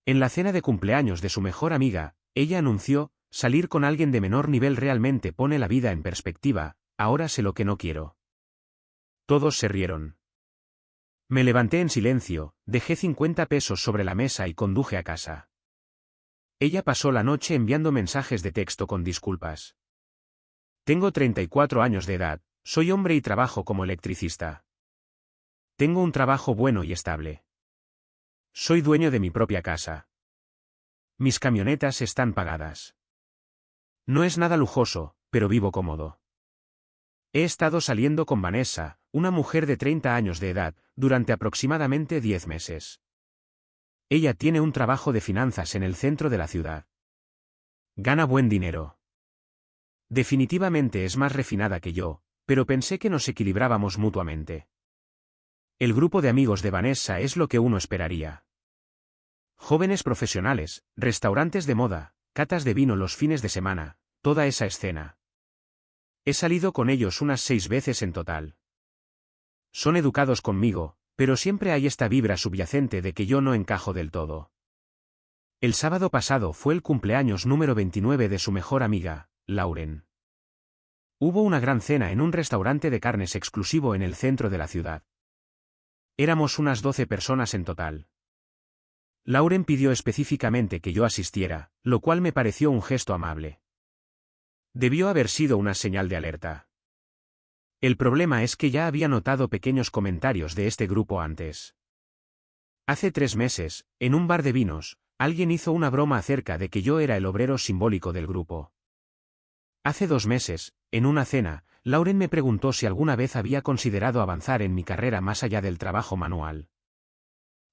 En la cena de cumpleaños de su mejor amiga, ella anunció, salir con alguien de menor nivel realmente pone la vida en perspectiva, ahora sé lo que no quiero. Todos se rieron. Me levanté en silencio, dejé 50 pesos sobre la mesa y conduje a casa. Ella pasó la noche enviando mensajes de texto con disculpas. Tengo 34 años de edad, soy hombre y trabajo como electricista. Tengo un trabajo bueno y estable. Soy dueño de mi propia casa. Mis camionetas están pagadas. No es nada lujoso, pero vivo cómodo. He estado saliendo con Vanessa, una mujer de 30 años de edad, durante aproximadamente 10 meses. Ella tiene un trabajo de finanzas en el centro de la ciudad. Gana buen dinero. Definitivamente es más refinada que yo, pero pensé que nos equilibrábamos mutuamente. El grupo de amigos de Vanessa es lo que uno esperaría. Jóvenes profesionales, restaurantes de moda, catas de vino los fines de semana, toda esa escena. He salido con ellos unas 6 veces en total. Son educados conmigo, pero siempre hay esta vibra subyacente de que yo no encajo del todo. El sábado pasado fue el cumpleaños número 29 de su mejor amiga, Lauren. Hubo una gran cena en un restaurante de carnes exclusivo en el centro de la ciudad. Éramos unas 12 personas en total. Lauren pidió específicamente que yo asistiera, lo cual me pareció un gesto amable. Debió haber sido una señal de alerta. El problema es que ya había notado pequeños comentarios de este grupo antes. Hace 3 meses, en un bar de vinos, alguien hizo una broma acerca de que yo era el obrero simbólico del grupo. Hace 2 meses, en una cena, Lauren me preguntó si alguna vez había considerado avanzar en mi carrera más allá del trabajo manual.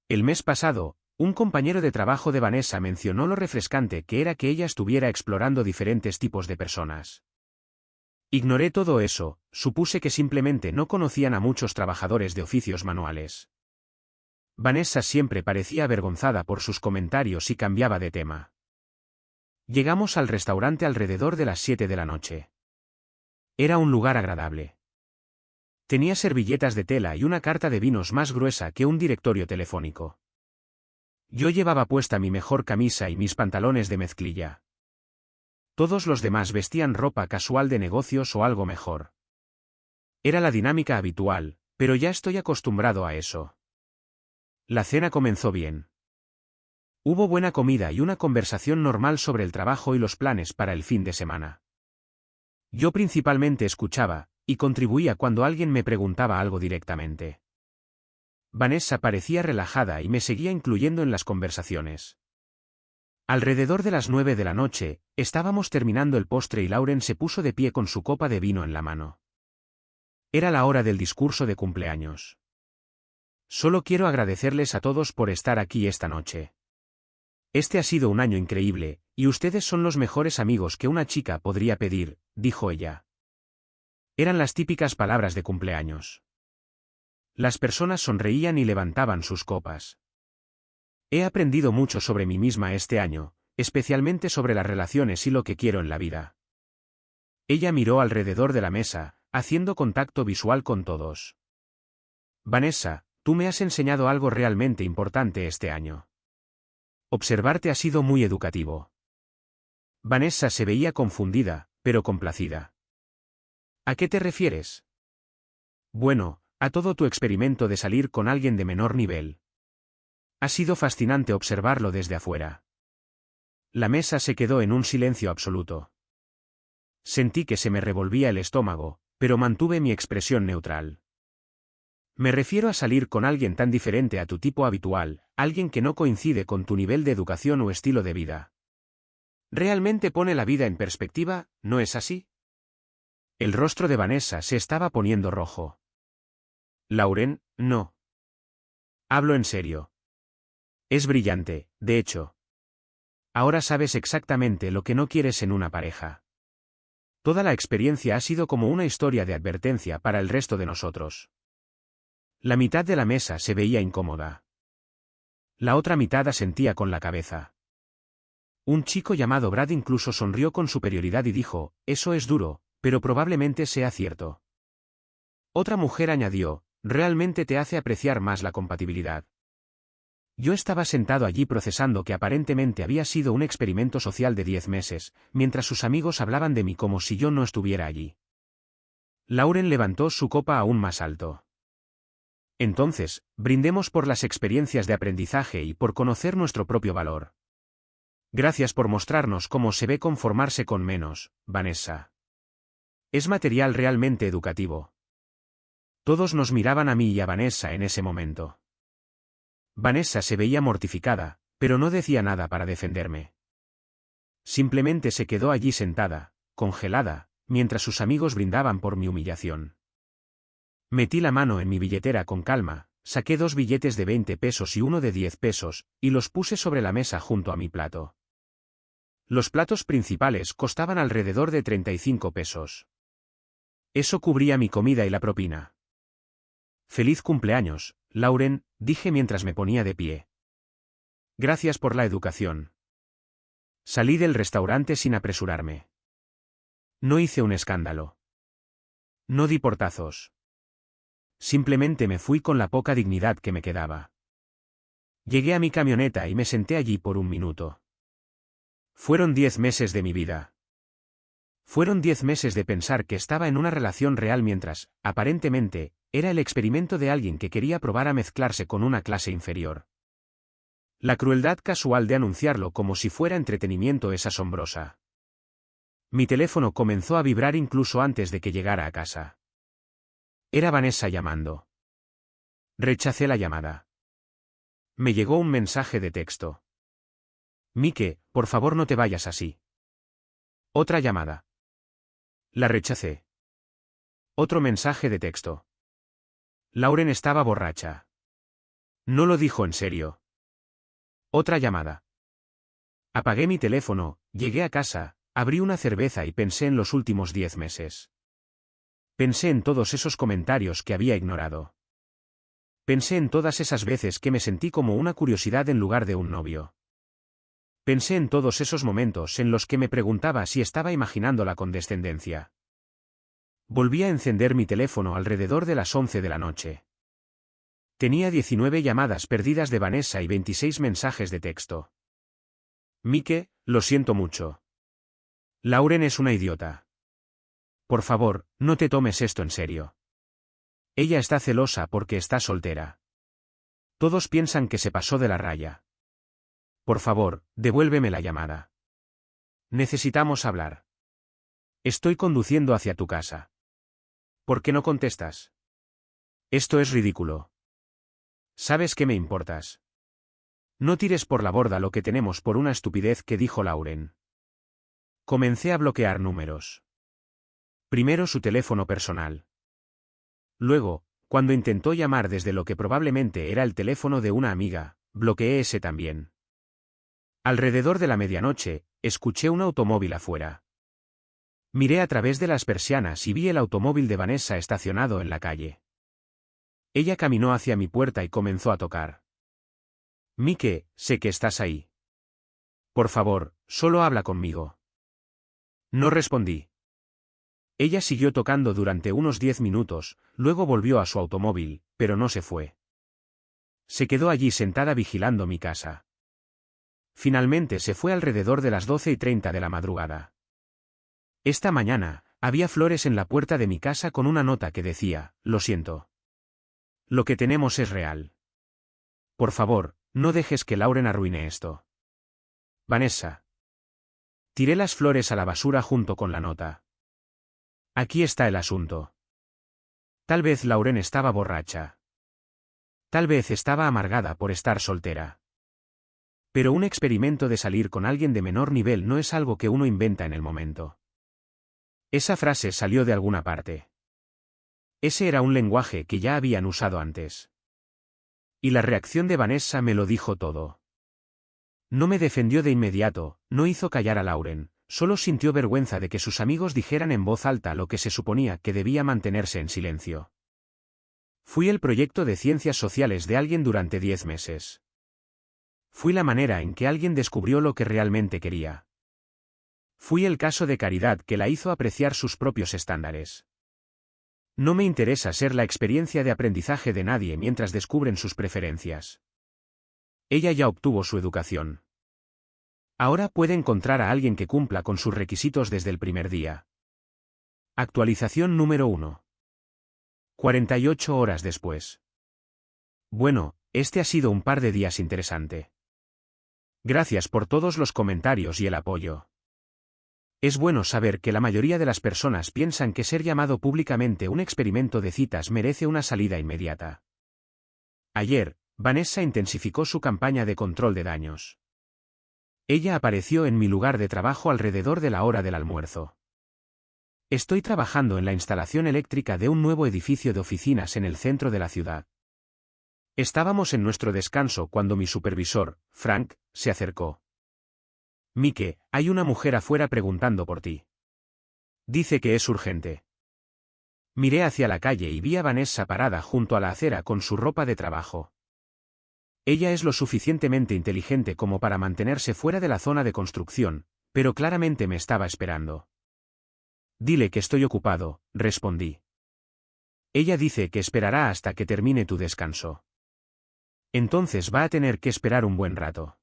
El mes pasado, un compañero de trabajo de Vanessa mencionó lo refrescante que era que ella estuviera explorando diferentes tipos de personas. Ignoré todo eso, supuse que simplemente no conocían a muchos trabajadores de oficios manuales. Vanessa siempre parecía avergonzada por sus comentarios y cambiaba de tema. Llegamos al restaurante alrededor de las 7 de la noche. Era un lugar agradable. Tenía servilletas de tela y una carta de vinos más gruesa que un directorio telefónico. Yo llevaba puesta mi mejor camisa y mis pantalones de mezclilla. Todos los demás vestían ropa casual de negocios o algo mejor. Era la dinámica habitual, pero ya estoy acostumbrado a eso. La cena comenzó bien. Hubo buena comida y una conversación normal sobre el trabajo y los planes para el fin de semana. Yo principalmente escuchaba, y contribuía cuando alguien me preguntaba algo directamente. Vanessa parecía relajada y me seguía incluyendo en las conversaciones. Alrededor de las 9 de la noche, estábamos terminando el postre y Lauren se puso de pie con su copa de vino en la mano. Era la hora del discurso de cumpleaños. Solo quiero agradecerles a todos por estar aquí esta noche. Este ha sido un año increíble, y ustedes son los mejores amigos que una chica podría pedir, dijo ella. Eran las típicas palabras de cumpleaños. Las personas sonreían y levantaban sus copas. He aprendido mucho sobre mí misma este año, especialmente sobre las relaciones y lo que quiero en la vida. Ella miró alrededor de la mesa, haciendo contacto visual con todos. Vanessa, tú me has enseñado algo realmente importante este año. Observarte ha sido muy educativo. Vanessa se veía confundida, pero complacida. ¿A qué te refieres? Bueno, a todo tu experimento de salir con alguien de menor nivel. Ha sido fascinante observarlo desde afuera. La mesa se quedó en un silencio absoluto. Sentí que se me revolvía el estómago, pero mantuve mi expresión neutral. Me refiero a salir con alguien tan diferente a tu tipo habitual, alguien que no coincide con tu nivel de educación o estilo de vida. Realmente pone la vida en perspectiva, ¿no es así? El rostro de Vanessa se estaba poniendo rojo. Lauren, no. Hablo en serio. Es brillante, de hecho. Ahora sabes exactamente lo que no quieres en una pareja. Toda la experiencia ha sido como una historia de advertencia para el resto de nosotros. La mitad de la mesa se veía incómoda. La otra mitad asentía con la cabeza. Un chico llamado Brad incluso sonrió con superioridad y dijo, eso es duro, pero probablemente sea cierto. Otra mujer añadió, realmente te hace apreciar más la compatibilidad. Yo estaba sentado allí procesando que aparentemente había sido un experimento social de 10 meses, mientras sus amigos hablaban de mí como si yo no estuviera allí. Lauren levantó su copa aún más alto. Entonces, brindemos por las experiencias de aprendizaje y por conocer nuestro propio valor. Gracias por mostrarnos cómo se ve conformarse con menos, Vanessa. Es material realmente educativo. Todos nos miraban a mí y a Vanessa en ese momento. Vanessa se veía mortificada, pero no decía nada para defenderme. Simplemente se quedó allí sentada, congelada, mientras sus amigos brindaban por mi humillación. Metí la mano en mi billetera con calma, saqué 2 billetes de 20 pesos y uno de 10 pesos, y los puse sobre la mesa junto a mi plato. Los platos principales costaban alrededor de 35 pesos. Eso cubría mi comida y la propina. Feliz cumpleaños, Lauren, dije mientras me ponía de pie. Gracias por la educación. Salí del restaurante sin apresurarme. No hice un escándalo. No di portazos. Simplemente me fui con la poca dignidad que me quedaba. Llegué a mi camioneta y me senté allí por un minuto. Fueron 10 meses de mi vida. Fueron 10 meses de pensar que estaba en una relación real mientras, aparentemente, era el experimento de alguien que quería probar a mezclarse con una clase inferior. La crueldad casual de anunciarlo como si fuera entretenimiento es asombrosa. Mi teléfono comenzó a vibrar incluso antes de que llegara a casa. Era Vanessa llamando. Rechacé la llamada. Me llegó un mensaje de texto. Mike, por favor no te vayas así. Otra llamada. La rechacé. Otro mensaje de texto. Lauren estaba borracha. No lo dijo en serio. Otra llamada. Apagué mi teléfono, llegué a casa, abrí una cerveza y pensé en los últimos 10 meses. Pensé en todos esos comentarios que había ignorado. Pensé en todas esas veces que me sentí como una curiosidad en lugar de un novio. Pensé en todos esos momentos en los que me preguntaba si estaba imaginando la condescendencia. Volví a encender mi teléfono alrededor de las 11 de la noche. Tenía 19 llamadas perdidas de Vanessa y 26 mensajes de texto. Mike, lo siento mucho. Lauren es una idiota. Por favor, no te tomes esto en serio. Ella está celosa porque está soltera. Todos piensan que se pasó de la raya. Por favor, devuélveme la llamada. Necesitamos hablar. Estoy conduciendo hacia tu casa. ¿Por qué no contestas? Esto es ridículo. ¿Sabes qué me importas? No tires por la borda lo que tenemos por una estupidez que dijo Lauren. Comencé a bloquear números. Primero su teléfono personal. Luego, cuando intentó llamar desde lo que probablemente era el teléfono de una amiga, bloqueé ese también. Alrededor de la medianoche, escuché un automóvil afuera. Miré a través de las persianas y vi el automóvil de Vanessa estacionado en la calle. Ella caminó hacia mi puerta y comenzó a tocar. Mike, sé que estás ahí. Por favor, solo habla conmigo. No respondí. Ella siguió tocando durante unos 10 minutos, luego volvió a su automóvil, pero no se fue. Se quedó allí sentada vigilando mi casa. Finalmente se fue alrededor de las 12:30 de la madrugada. Esta mañana, había flores en la puerta de mi casa con una nota que decía, lo siento. Lo que tenemos es real. Por favor, no dejes que Lauren arruine esto. Vanessa. Tiré las flores a la basura junto con la nota. Aquí está el asunto. Tal vez Lauren estaba borracha. Tal vez estaba amargada por estar soltera. Pero un experimento de salir con alguien de menor nivel no es algo que uno inventa en el momento. Esa frase salió de alguna parte. Ese era un lenguaje que ya habían usado antes. Y la reacción de Vanessa me lo dijo todo. No me defendió de inmediato, no hizo callar a Lauren, solo sintió vergüenza de que sus amigos dijeran en voz alta lo que se suponía que debía mantenerse en silencio. Fui el proyecto de ciencias sociales de alguien durante 10 meses. Fui la manera en que alguien descubrió lo que realmente quería. Fui el caso de caridad que la hizo apreciar sus propios estándares. No me interesa ser la experiencia de aprendizaje de nadie mientras descubren sus preferencias. Ella ya obtuvo su educación. Ahora puede encontrar a alguien que cumpla con sus requisitos desde el primer día. Actualización número 1. 48 horas después. Bueno, este ha sido un par de días interesante. Gracias por todos los comentarios y el apoyo. Es bueno saber que la mayoría de las personas piensan que ser llamado públicamente un experimento de citas merece una salida inmediata. Ayer, Vanessa intensificó su campaña de control de daños. Ella apareció en mi lugar de trabajo alrededor de la hora del almuerzo. Estoy trabajando en la instalación eléctrica de un nuevo edificio de oficinas en el centro de la ciudad. Estábamos en nuestro descanso cuando mi supervisor, Frank, se acercó. Mike, hay una mujer afuera preguntando por ti. Dice que es urgente. Miré hacia la calle y vi a Vanessa parada junto a la acera con su ropa de trabajo. Ella es lo suficientemente inteligente como para mantenerse fuera de la zona de construcción, pero claramente me estaba esperando. Dile que estoy ocupado, respondí. Ella dice que esperará hasta que termine tu descanso. Entonces va a tener que esperar un buen rato.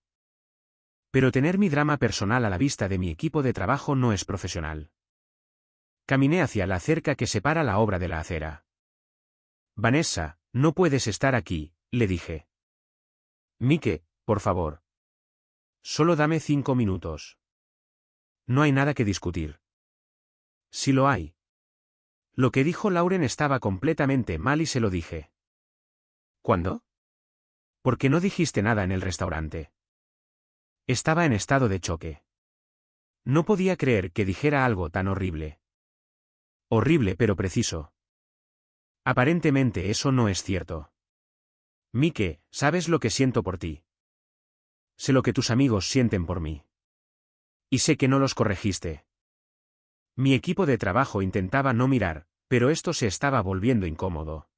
Pero tener mi drama personal a la vista de mi equipo de trabajo no es profesional. Caminé hacia la cerca que separa la obra de la acera. Vanessa, no puedes estar aquí, le dije. Mike, por favor. Solo dame 5 minutos. No hay nada que discutir. Sí lo hay. Lo que dijo Lauren estaba completamente mal y se lo dije. ¿Cuándo? ¿Por qué no dijiste nada en el restaurante? Estaba en estado de choque. No podía creer que dijera algo tan horrible. Horrible pero preciso. Aparentemente eso no es cierto. Mike, ¿sabes lo que siento por ti? Sé lo que tus amigos sienten por mí. Y sé que no los corregiste. Mi equipo de trabajo intentaba no mirar, pero esto se estaba volviendo incómodo.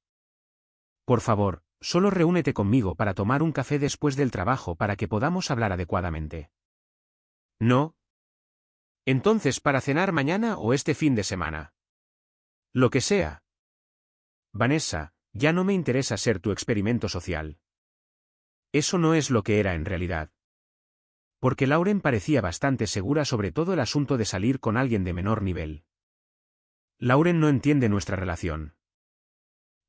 Por favor, solo reúnete conmigo para tomar un café después del trabajo para que podamos hablar adecuadamente. ¿No? Entonces, ¿para cenar mañana o este fin de semana? Lo que sea. Vanessa, ya no me interesa ser tu experimento social. Eso no es lo que era en realidad. Porque Lauren parecía bastante segura sobre todo el asunto de salir con alguien de menor nivel. Lauren no entiende nuestra relación.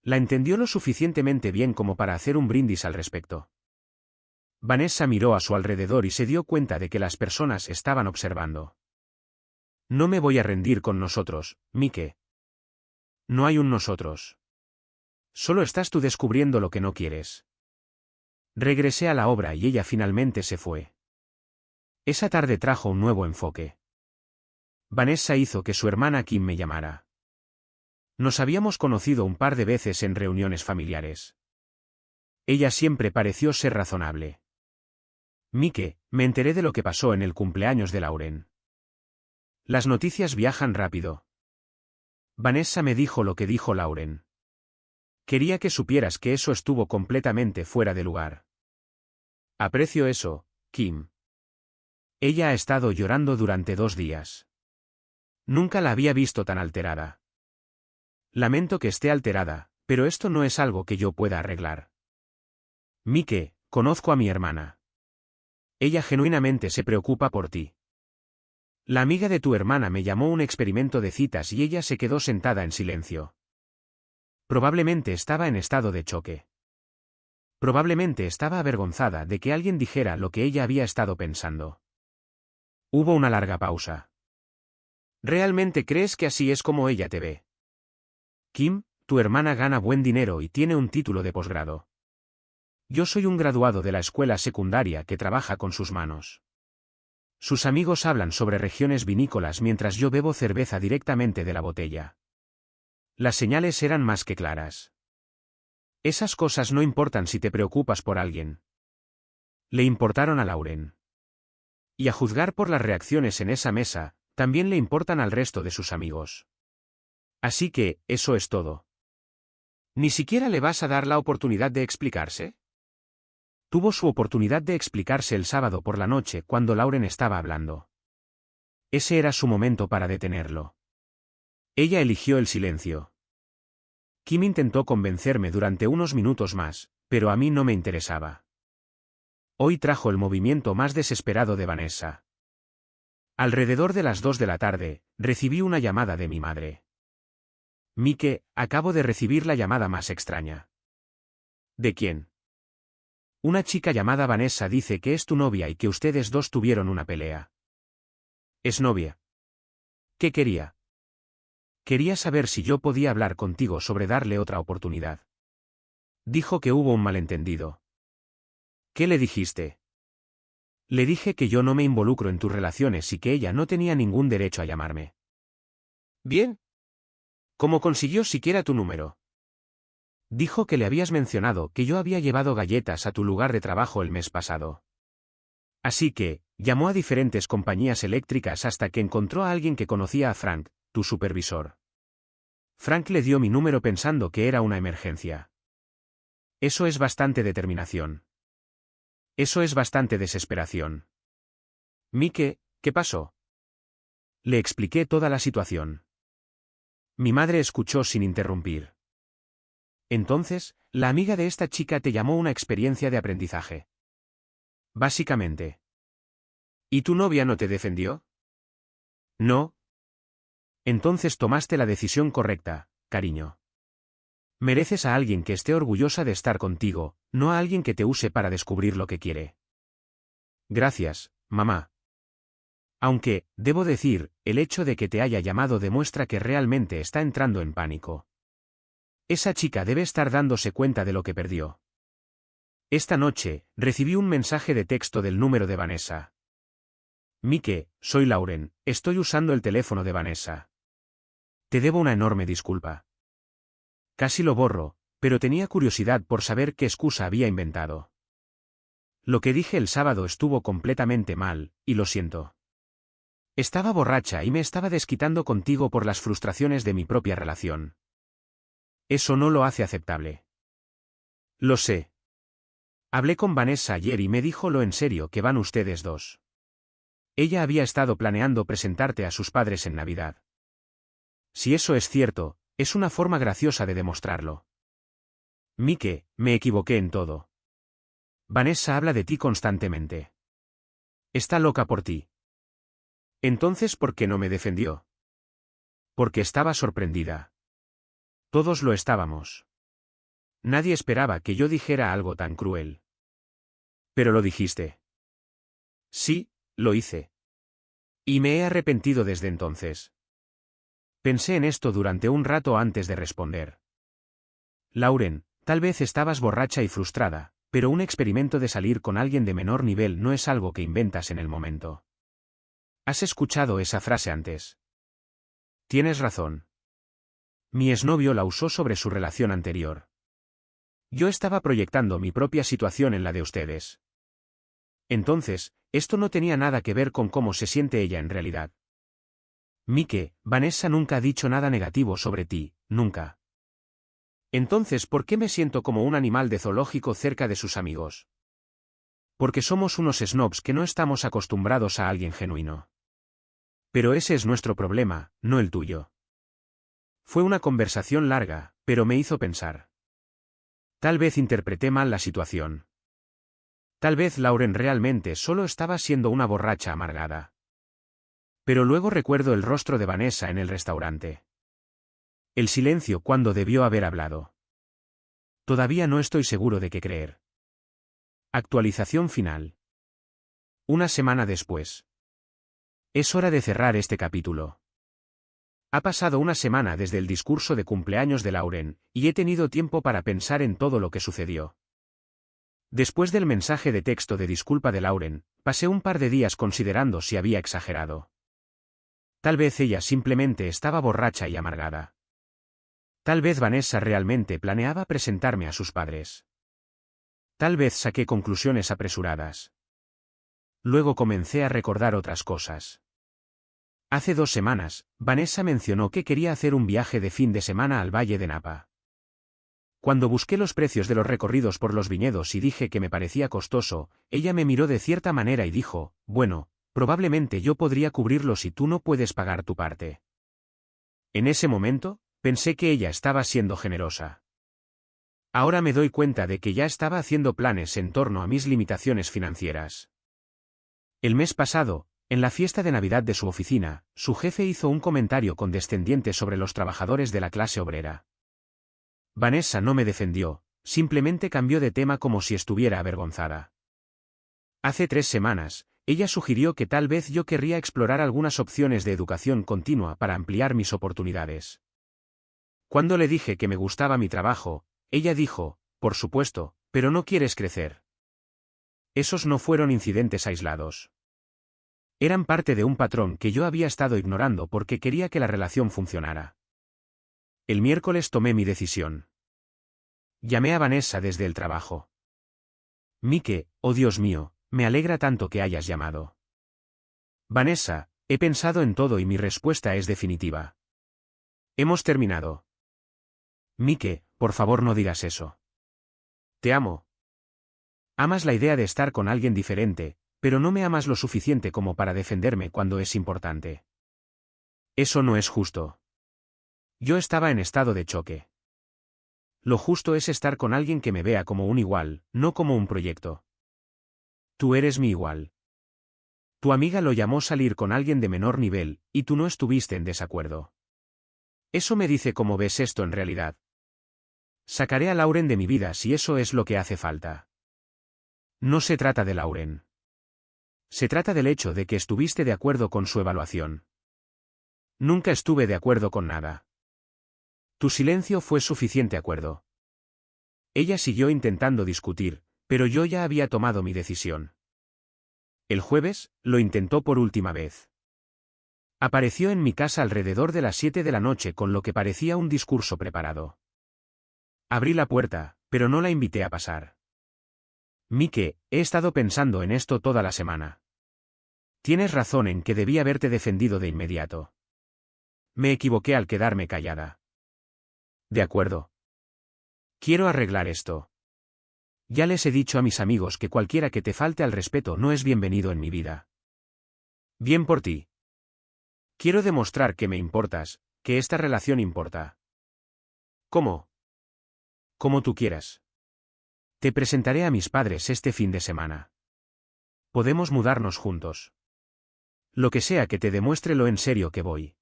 La entendió lo suficientemente bien como para hacer un brindis al respecto. Vanessa miró a su alrededor y se dio cuenta de que las personas estaban observando. No me voy a rendir con nosotros, Mike. No hay un nosotros. Solo estás tú descubriendo lo que no quieres. Regresé a la obra y ella finalmente se fue. Esa tarde trajo un nuevo enfoque. Vanessa hizo que su hermana Kim me llamara. Nos habíamos conocido un par de veces en reuniones familiares. Ella siempre pareció ser razonable. Mike, me enteré de lo que pasó en el cumpleaños de Lauren. Las noticias viajan rápido. Vanessa me dijo lo que dijo Lauren. Quería que supieras que eso estuvo completamente fuera de lugar. Aprecio eso, Kim. Ella ha estado llorando durante 2 días. Nunca la había visto tan alterada. Lamento que esté alterada, pero esto no es algo que yo pueda arreglar. Mike, conozco a mi hermana. Ella genuinamente se preocupa por ti. La amiga de tu hermana me llamó un experimento de citas y ella se quedó sentada en silencio. Probablemente estaba en estado de choque. Probablemente estaba avergonzada de que alguien dijera lo que ella había estado pensando. Hubo una larga pausa. ¿Realmente crees que así es como ella te ve? Kim, tu hermana gana buen dinero y tiene un título de posgrado. Yo soy un graduado de la escuela secundaria que trabaja con sus manos. Sus amigos hablan sobre regiones vinícolas mientras yo bebo cerveza directamente de la botella. Las señales eran más que claras. Esas cosas no importan si te preocupas por alguien. Le importaron a Lauren. Y a juzgar por las reacciones en esa mesa, también le importan al resto de sus amigos. Así que, eso es todo. ¿Ni siquiera le vas a dar la oportunidad de explicarse? Tuvo su oportunidad de explicarse el sábado por la noche cuando Lauren estaba hablando. Ese era su momento para detenerlo. Ella eligió el silencio. Kim intentó convencerme durante unos minutos más, pero a mí no me interesaba. Hoy trajo el movimiento más desesperado de Vanessa. Alrededor de las 2 de la tarde, recibí una llamada de mi madre. Mike, acabo de recibir la llamada más extraña. ¿De quién? Una chica llamada Vanessa dice que es tu novia y que ustedes dos tuvieron una pelea. ¿Es novia? ¿Qué quería? Quería saber si yo podía hablar contigo sobre darle otra oportunidad. Dijo que hubo un malentendido. ¿Qué le dijiste? Le dije que yo no me involucro en tus relaciones y que ella no tenía ningún derecho a llamarme. Bien. ¿Cómo consiguió siquiera tu número? Dijo que le habías mencionado que yo había llevado galletas a tu lugar de trabajo el mes pasado. Así que, llamó a diferentes compañías eléctricas hasta que encontró a alguien que conocía a Frank, tu supervisor. Frank le dio mi número pensando que era una emergencia. Eso es bastante determinación. Eso es bastante desesperación. Mike, ¿qué pasó? Le expliqué toda la situación. Mi madre escuchó sin interrumpir. Entonces, la amiga de esta chica te llamó una experiencia de aprendizaje. Básicamente. ¿Y tu novia no te defendió? No. Entonces tomaste la decisión correcta, cariño. Mereces a alguien que esté orgullosa de estar contigo, no a alguien que te use para descubrir lo que quiere. Gracias, mamá. Aunque, debo decir, el hecho de que te haya llamado demuestra que realmente está entrando en pánico. Esa chica debe estar dándose cuenta de lo que perdió. Esta noche, recibí un mensaje de texto del número de Vanessa. Mike, soy Lauren, estoy usando el teléfono de Vanessa. Te debo una enorme disculpa. Casi lo borro, pero tenía curiosidad por saber qué excusa había inventado. Lo que dije el sábado estuvo completamente mal, y lo siento. Estaba borracha y me estaba desquitando contigo por las frustraciones de mi propia relación. Eso no lo hace aceptable. Lo sé. Hablé con Vanessa ayer y me dijo lo en serio que van ustedes dos. Ella había estado planeando presentarte a sus padres en Navidad. Si eso es cierto, es una forma graciosa de demostrarlo. Mike, me equivoqué en todo. Vanessa habla de ti constantemente. Está loca por ti. Entonces, ¿por qué no me defendió? Porque estaba sorprendida. Todos lo estábamos. Nadie esperaba que yo dijera algo tan cruel. Pero lo dijiste. Sí, lo hice. Y me he arrepentido desde entonces. Pensé en esto durante un rato antes de responder. Lauren, tal vez estabas borracha y frustrada, pero un experimento de salir con alguien de menor nivel no es algo que inventas en el momento. ¿Has escuchado esa frase antes? Tienes razón. Mi exnovio la usó sobre su relación anterior. Yo estaba proyectando mi propia situación en la de ustedes. Entonces, esto no tenía nada que ver con cómo se siente ella en realidad. Mike, Vanessa nunca ha dicho nada negativo sobre ti, nunca. Entonces, ¿por qué me siento como un animal de zoológico cerca de sus amigos? Porque somos unos snobs que no estamos acostumbrados a alguien genuino. Pero ese es nuestro problema, no el tuyo. Fue una conversación larga, pero me hizo pensar. Tal vez interpreté mal la situación. Tal vez Lauren realmente solo estaba siendo una borracha amargada. Pero luego recuerdo el rostro de Vanessa en el restaurante. El silencio cuando debió haber hablado. Todavía no estoy seguro de qué creer. Actualización final. Una semana después. Es hora de cerrar este capítulo. Ha pasado una semana desde el discurso de cumpleaños de Lauren, y he tenido tiempo para pensar en todo lo que sucedió. Después del mensaje de texto de disculpa de Lauren, pasé un par de días considerando si había exagerado. Tal vez ella simplemente estaba borracha y amargada. Tal vez Vanessa realmente planeaba presentarme a sus padres. Tal vez saqué conclusiones apresuradas. Luego comencé a recordar otras cosas. Hace 2 semanas, Vanessa mencionó que quería hacer un viaje de fin de semana al Valle de Napa. Cuando busqué los precios de los recorridos por los viñedos y dije que me parecía costoso, ella me miró de cierta manera y dijo, bueno, probablemente yo podría cubrirlo si tú no puedes pagar tu parte. En ese momento, pensé que ella estaba siendo generosa. Ahora me doy cuenta de que ya estaba haciendo planes en torno a mis limitaciones financieras. El mes pasado, en la fiesta de Navidad de su oficina, su jefe hizo un comentario condescendiente sobre los trabajadores de la clase obrera. Vanessa no me defendió, simplemente cambió de tema como si estuviera avergonzada. Hace 3 semanas, ella sugirió que tal vez yo querría explorar algunas opciones de educación continua para ampliar mis oportunidades. Cuando le dije que me gustaba mi trabajo, ella dijo, por supuesto, pero no quieres crecer. Esos no fueron incidentes aislados. Eran parte de un patrón que yo había estado ignorando porque quería que la relación funcionara. El miércoles tomé mi decisión. Llamé a Vanessa desde el trabajo. Mike, oh Dios mío, me alegra tanto que hayas llamado. Vanessa, he pensado en todo y mi respuesta es definitiva. Hemos terminado. Mike, por favor no digas eso. Te amo. Amas la idea de estar con alguien diferente, pero no me amas lo suficiente como para defenderme cuando es importante. Eso no es justo. Yo estaba en estado de choque. Lo justo es estar con alguien que me vea como un igual, no como un proyecto. Tú eres mi igual. Tu amiga lo llamó salir con alguien de menor nivel, y tú no estuviste en desacuerdo. Eso me dice cómo ves esto en realidad. Sacaré a Lauren de mi vida si eso es lo que hace falta. No se trata de Lauren. Se trata del hecho de que estuviste de acuerdo con su evaluación. Nunca estuve de acuerdo con nada. Tu silencio fue suficiente acuerdo. Ella siguió intentando discutir, pero yo ya había tomado mi decisión. El jueves, lo intentó por última vez. Apareció en mi casa alrededor de las 7 de la noche con lo que parecía un discurso preparado. Abrí la puerta, pero no la invité a pasar. Mike, he estado pensando en esto toda la semana. Tienes razón en que debí haberte defendido de inmediato. Me equivoqué al quedarme callada. De acuerdo. Quiero arreglar esto. Ya les he dicho a mis amigos que cualquiera que te falte al respeto no es bienvenido en mi vida. Bien por ti. Quiero demostrar que me importas, que esta relación importa. ¿Cómo? Como tú quieras. Te presentaré a mis padres este fin de semana. Podemos mudarnos juntos. Lo que sea que te demuestre lo en serio que voy.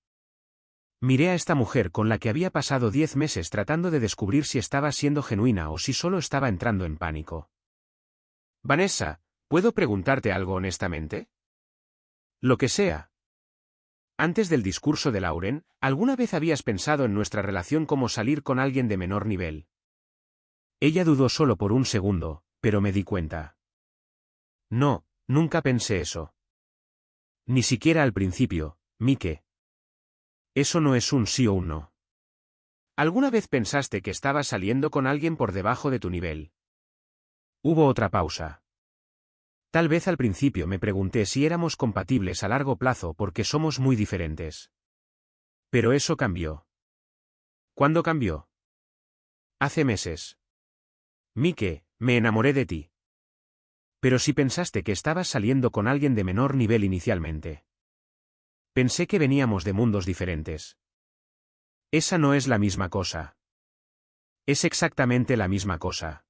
Miré a esta mujer con la que había pasado 10 meses tratando de descubrir si estaba siendo genuina o si solo estaba entrando en pánico. Vanessa, ¿puedo preguntarte algo honestamente? Lo que sea. Antes del discurso de Lauren, ¿alguna vez habías pensado en nuestra relación como salir con alguien de menor nivel? Ella dudó solo por un segundo, pero me di cuenta. No, nunca pensé eso. Ni siquiera al principio, Mike. Eso no es un sí o un no. ¿Alguna vez pensaste que estabas saliendo con alguien por debajo de tu nivel? Hubo otra pausa. Tal vez al principio me pregunté si éramos compatibles a largo plazo porque somos muy diferentes. Pero eso cambió. ¿Cuándo cambió? Hace meses. Mike, me enamoré de ti. Pero si pensaste que estabas saliendo con alguien de menor nivel inicialmente. Pensé que veníamos de mundos diferentes. Esa no es la misma cosa. Es exactamente la misma cosa.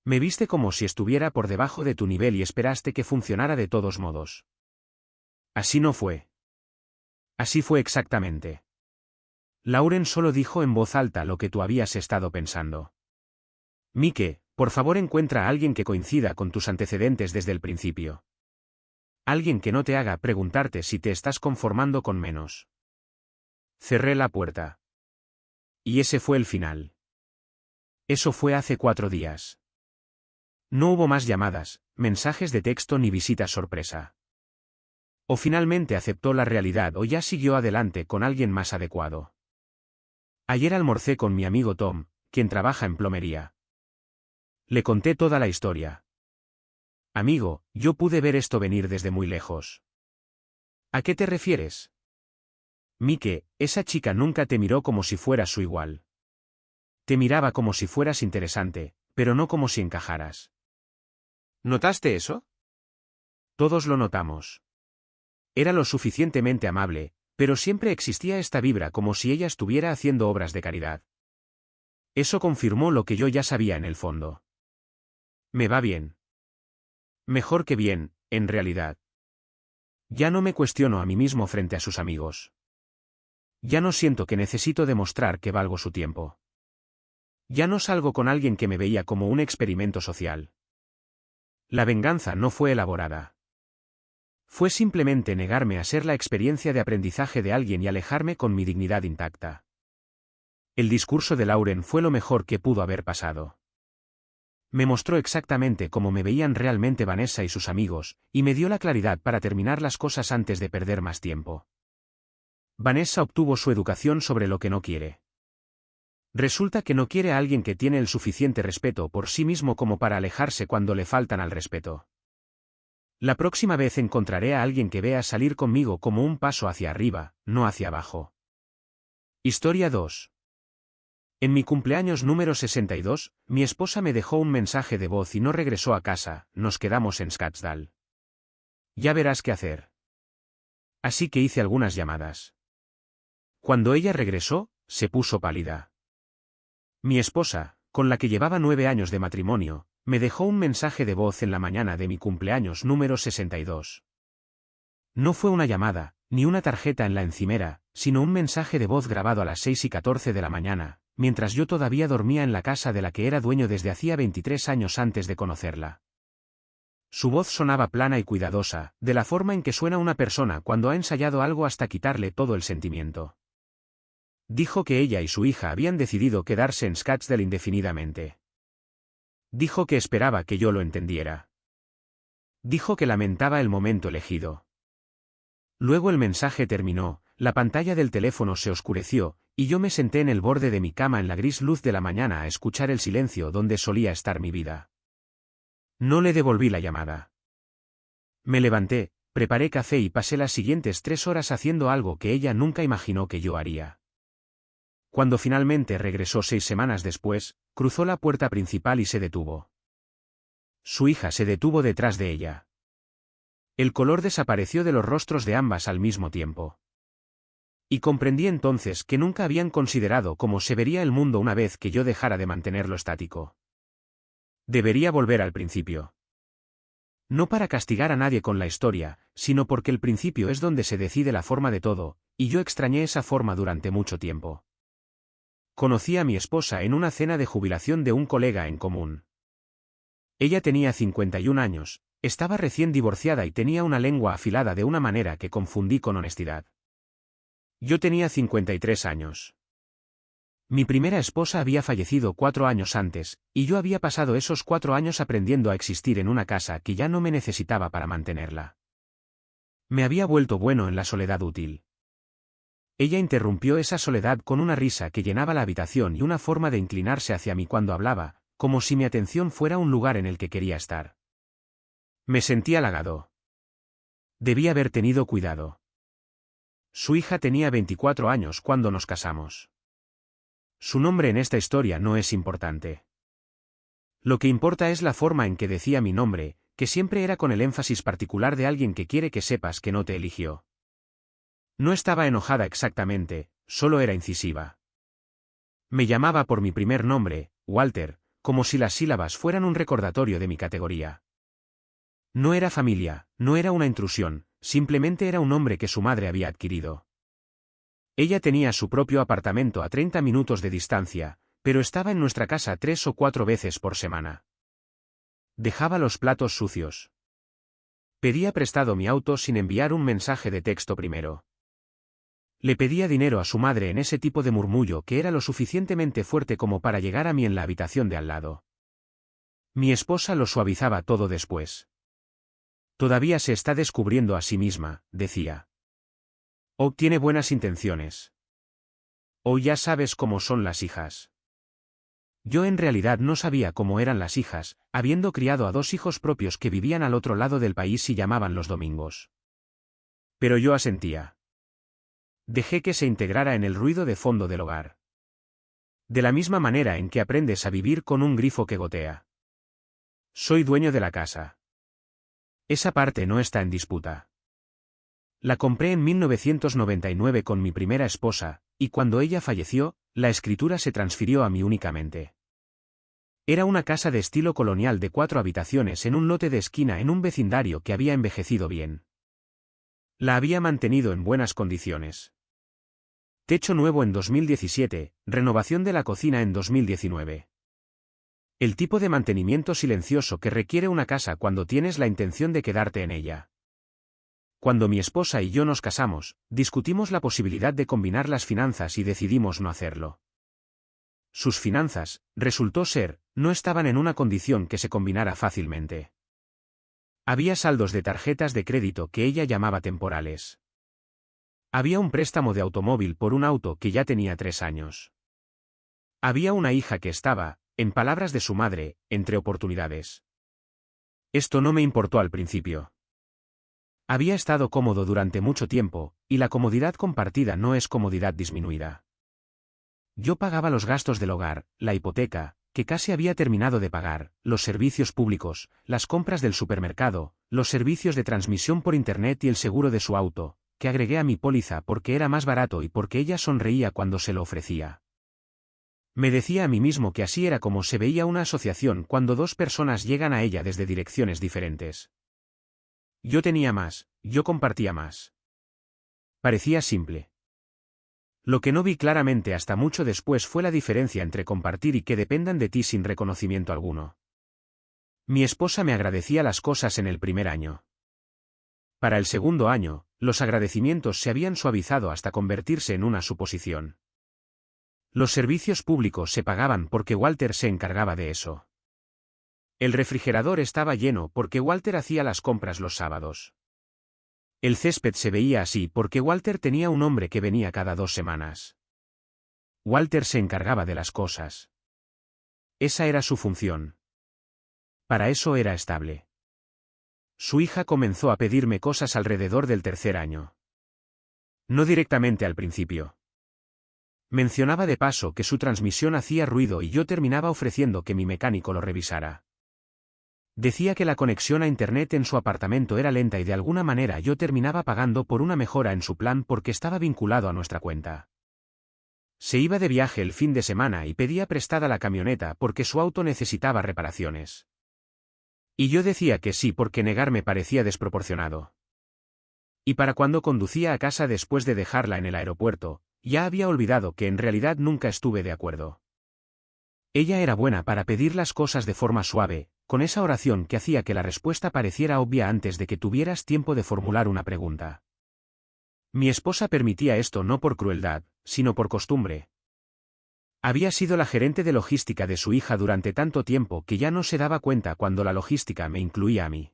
Me viste como si estuviera por debajo de tu nivel y esperaste que funcionara de todos modos. Así no fue. Así fue exactamente. Lauren solo dijo en voz alta lo que tú habías estado pensando. Mike, por favor encuentra a alguien que coincida con tus antecedentes desde el principio. Alguien que no te haga preguntarte si te estás conformando con menos. Cerré la puerta. Y ese fue el final. Eso fue hace 4 días. No hubo más llamadas, mensajes de texto ni visitas sorpresa. O finalmente aceptó la realidad o ya siguió adelante con alguien más adecuado. Ayer almorcé con mi amigo Tom, quien trabaja en plomería. Le conté toda la historia. Amigo, yo pude ver esto venir desde muy lejos. ¿A qué te refieres? Mike, esa chica nunca te miró como si fueras su igual. Te miraba como si fueras interesante, pero no como si encajaras. ¿Notaste eso? Todos lo notamos. Era lo suficientemente amable, pero siempre existía esta vibra como si ella estuviera haciendo obras de caridad. Eso confirmó lo que yo ya sabía en el fondo. Me va bien. Mejor que bien, en realidad. Ya no me cuestiono a mí mismo frente a sus amigos. Ya no siento que necesito demostrar que valgo su tiempo. Ya no salgo con alguien que me veía como un experimento social. La venganza no fue elaborada. Fue simplemente negarme a ser la experiencia de aprendizaje de alguien y alejarme con mi dignidad intacta. El discurso de Lauren fue lo mejor que pudo haber pasado. Me mostró exactamente cómo me veían realmente Vanessa y sus amigos, y me dio la claridad para terminar las cosas antes de perder más tiempo. Vanessa obtuvo su educación sobre lo que no quiere. Resulta que no quiere a alguien que tiene el suficiente respeto por sí mismo como para alejarse cuando le faltan al respeto. La próxima vez encontraré a alguien que vea salir conmigo como un paso hacia arriba, no hacia abajo. Historia 2. En mi cumpleaños número 62, mi esposa me dejó un mensaje de voz y no regresó a casa, nos quedamos en Scottsdale. Ya verás qué hacer. Así que hice algunas llamadas. Cuando ella regresó, se puso pálida. Mi esposa, con la que llevaba 9 años de matrimonio, me dejó un mensaje de voz en la mañana de mi cumpleaños número 62. No fue una llamada, ni una tarjeta en la encimera, sino un mensaje de voz grabado a las 6:14 de la mañana, mientras yo todavía dormía en la casa de la que era dueño desde hacía 23 años antes de conocerla. Su voz sonaba plana y cuidadosa, de la forma en que suena una persona cuando ha ensayado algo hasta quitarle todo el sentimiento. Dijo que ella y su hija habían decidido quedarse en Scottsdale indefinidamente. Dijo que esperaba que yo lo entendiera. Dijo que lamentaba el momento elegido. Luego el mensaje terminó, la pantalla del teléfono se oscureció, y yo me senté en el borde de mi cama en la gris luz de la mañana a escuchar el silencio donde solía estar mi vida. No le devolví la llamada. Me levanté, preparé café y pasé las siguientes 3 horas haciendo algo que ella nunca imaginó que yo haría. Cuando finalmente regresó 6 semanas después, cruzó la puerta principal y se detuvo. Su hija se detuvo detrás de ella. El color desapareció de los rostros de ambas al mismo tiempo. Y comprendí entonces que nunca habían considerado cómo se vería el mundo una vez que yo dejara de mantenerlo estático. Debería volver al principio. No para castigar a nadie con la historia, sino porque el principio es donde se decide la forma de todo, y yo extrañé esa forma durante mucho tiempo. Conocí a mi esposa en una cena de jubilación de un colega en común. Ella tenía 51 años, estaba recién divorciada y tenía una lengua afilada de una manera que confundí con honestidad. Yo tenía 53 años. Mi primera esposa había fallecido 4 años antes, y yo había pasado esos 4 años aprendiendo a existir en una casa que ya no me necesitaba para mantenerla. Me había vuelto bueno en la soledad útil. Ella interrumpió esa soledad con una risa que llenaba la habitación y una forma de inclinarse hacia mí cuando hablaba, como si mi atención fuera un lugar en el que quería estar. Me sentí halagado. Debí haber tenido cuidado. Su hija tenía 24 años cuando nos casamos. Su nombre en esta historia no es importante. Lo que importa es la forma en que decía mi nombre, que siempre era con el énfasis particular de alguien que quiere que sepas que no te eligió. No estaba enojada exactamente, solo era incisiva. Me llamaba por mi primer nombre, Walter, como si las sílabas fueran un recordatorio de mi categoría. No era familia, no era una intrusión, simplemente era un nombre que su madre había adquirido. Ella tenía su propio apartamento a 30 minutos de distancia, pero estaba en nuestra casa 3 o 4 veces por semana. Dejaba los platos sucios. Pedía prestado mi auto sin enviar un mensaje de texto primero. Le pedía dinero a su madre en ese tipo de murmullo que era lo suficientemente fuerte como para llegar a mí en la habitación de al lado. Mi esposa lo suavizaba todo después. Todavía se está descubriendo a sí misma, decía. O tiene buenas intenciones. O ya sabes cómo son las hijas. Yo en realidad no sabía cómo eran las hijas, habiendo criado a 2 hijos propios que vivían al otro lado del país y llamaban los domingos. Pero yo asentía. Dejé que se integrara en el ruido de fondo del hogar. De la misma manera en que aprendes a vivir con un grifo que gotea. Soy dueño de la casa. Esa parte no está en disputa. La compré en 1999 con mi primera esposa, y cuando ella falleció, la escritura se transfirió a mí únicamente. Era una casa de estilo colonial de 4 habitaciones en un lote de esquina en un vecindario que había envejecido bien. La había mantenido en buenas condiciones. Techo nuevo en 2017, renovación de la cocina en 2019. El tipo de mantenimiento silencioso que requiere una casa cuando tienes la intención de quedarte en ella. Cuando mi esposa y yo nos casamos, discutimos la posibilidad de combinar las finanzas y decidimos no hacerlo. Sus finanzas, resultó ser, no estaban en una condición que se combinara fácilmente. Había saldos de tarjetas de crédito que ella llamaba temporales. Había un préstamo de automóvil por un auto que ya tenía 3 años. Había una hija que estaba, en palabras de su madre, entre oportunidades. Esto no me importó al principio. Había estado cómodo durante mucho tiempo, y la comodidad compartida no es comodidad disminuida. Yo pagaba los gastos del hogar, la hipoteca, que casi había terminado de pagar, los servicios públicos, las compras del supermercado, los servicios de transmisión por internet y el seguro de su auto, que agregué a mi póliza porque era más barato y porque ella sonreía cuando se lo ofrecía. Me decía a mí mismo que así era como se veía una asociación cuando 2 personas llegan a ella desde direcciones diferentes. Yo tenía más, yo compartía más. Parecía simple. Lo que no vi claramente hasta mucho después fue la diferencia entre compartir y que dependan de ti sin reconocimiento alguno. Mi esposa me agradecía las cosas en el primer año. Para el segundo año, los agradecimientos se habían suavizado hasta convertirse en una suposición. Los servicios públicos se pagaban porque Walter se encargaba de eso. El refrigerador estaba lleno porque Walter hacía las compras los sábados. El césped se veía así porque Walter tenía un hombre que venía cada 2 semanas. Walter se encargaba de las cosas. Esa era su función. Para eso era estable. Su hija comenzó a pedirme cosas alrededor del 3er año. No directamente al principio. Mencionaba de paso que su transmisión hacía ruido y yo terminaba ofreciendo que mi mecánico lo revisara. Decía que la conexión a Internet en su apartamento era lenta y de alguna manera yo terminaba pagando por una mejora en su plan porque estaba vinculado a nuestra cuenta. Se iba de viaje el fin de semana y pedía prestada la camioneta porque su auto necesitaba reparaciones. Y yo decía que sí porque negarme parecía desproporcionado. Y para cuando conducía a casa después de dejarla en el aeropuerto, ya había olvidado que en realidad nunca estuve de acuerdo. Ella era buena para pedir las cosas de forma suave, con esa oración que hacía que la respuesta pareciera obvia antes de que tuvieras tiempo de formular una pregunta. Mi esposa permitía esto no por crueldad, sino por costumbre. Había sido la gerente de logística de su hija durante tanto tiempo que ya no se daba cuenta cuando la logística me incluía a mí.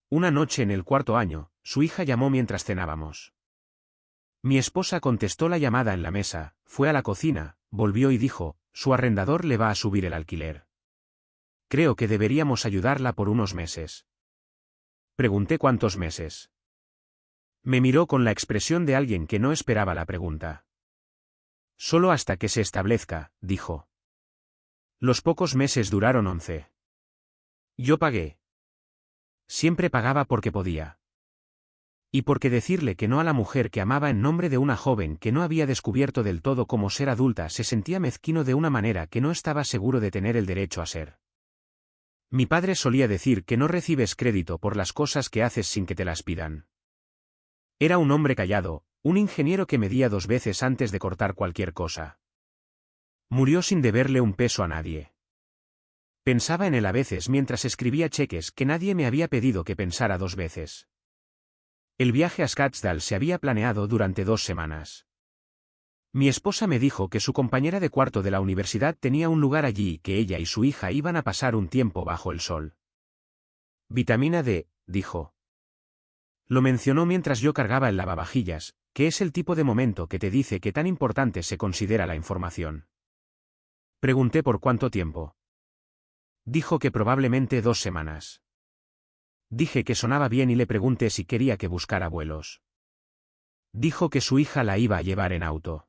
Una noche en el 4.º año, su hija llamó mientras cenábamos. Mi esposa contestó la llamada en la mesa, fue a la cocina, volvió y dijo, su arrendador le va a subir el alquiler. Creo que deberíamos ayudarla por unos meses. Pregunté cuántos meses. Me miró con la expresión de alguien que no esperaba la pregunta. Solo hasta que se establezca, dijo. Los pocos meses duraron 11. Yo pagué. Siempre pagaba porque podía. Y porque decirle que no a la mujer que amaba en nombre de una joven que no había descubierto del todo cómo ser adulta se sentía mezquino de una manera que no estaba seguro de tener el derecho a ser. Mi padre solía decir que no recibes crédito por las cosas que haces sin que te las pidan. Era un hombre callado, un ingeniero que medía 2 veces antes de cortar cualquier cosa. Murió sin deberle un peso a nadie. Pensaba en él a veces mientras escribía cheques que nadie me había pedido que pensara 2 veces. El viaje a Scottsdale se había planeado durante 2 semanas. Mi esposa me dijo que su compañera de cuarto de la universidad tenía un lugar allí y que ella y su hija iban a pasar un tiempo bajo el sol. Vitamina D, dijo. Lo mencionó mientras yo cargaba el lavavajillas, que es el tipo de momento que te dice que tan importante se considera la información. Pregunté por cuánto tiempo. Dijo que probablemente 2 semanas. Dije que sonaba bien y le pregunté si quería que buscara vuelos. Dijo que su hija la iba a llevar en auto.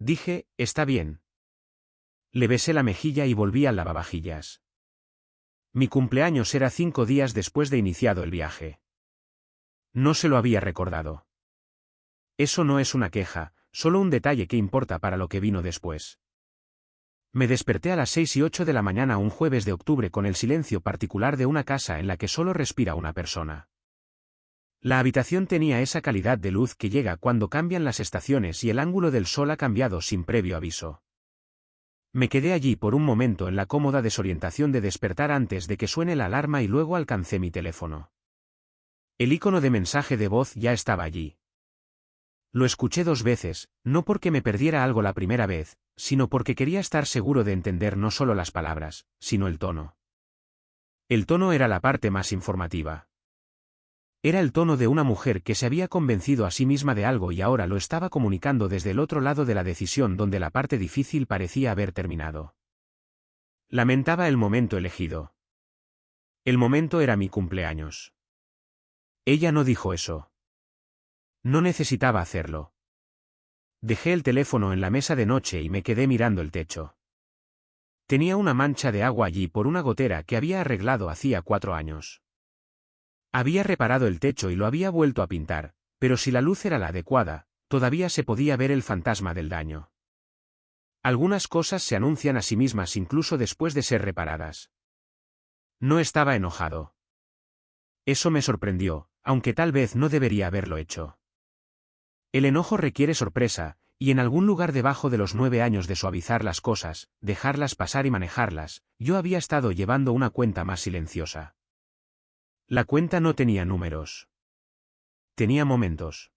Dije, está bien. Le besé la mejilla y volví al lavavajillas. Mi cumpleaños era 5 días después de iniciado el viaje. No se lo había recordado. Eso no es una queja, solo un detalle que importa para lo que vino después. Me desperté a las 6:08 de la mañana un jueves de octubre con el silencio particular de una casa en la que solo respira una persona. La habitación tenía esa calidad de luz que llega cuando cambian las estaciones y el ángulo del sol ha cambiado sin previo aviso. Me quedé allí por un momento en la cómoda desorientación de despertar antes de que suene la alarma y luego alcancé mi teléfono. El icono de mensaje de voz ya estaba allí. Lo escuché 2 veces, no porque me perdiera algo la primera vez, sino porque quería estar seguro de entender no solo las palabras, sino el tono. El tono era la parte más informativa. Era el tono de una mujer que se había convencido a sí misma de algo y ahora lo estaba comunicando desde el otro lado de la decisión donde la parte difícil parecía haber terminado. Lamentaba el momento elegido. El momento era mi cumpleaños. Ella no dijo eso. No necesitaba hacerlo. Dejé el teléfono en la mesa de noche y me quedé mirando el techo. Tenía una mancha de agua allí por una gotera que había arreglado hacía 4 años. Había reparado el techo y lo había vuelto a pintar, pero si la luz era la adecuada, todavía se podía ver el fantasma del daño. Algunas cosas se anuncian a sí mismas incluso después de ser reparadas. No estaba enojado. Eso me sorprendió, aunque tal vez no debería haberlo hecho. El enojo requiere sorpresa, y en algún lugar debajo de los 9 años de suavizar las cosas, dejarlas pasar y manejarlas, yo había estado llevando una cuenta más silenciosa. La cuenta no tenía números. Tenía momentos.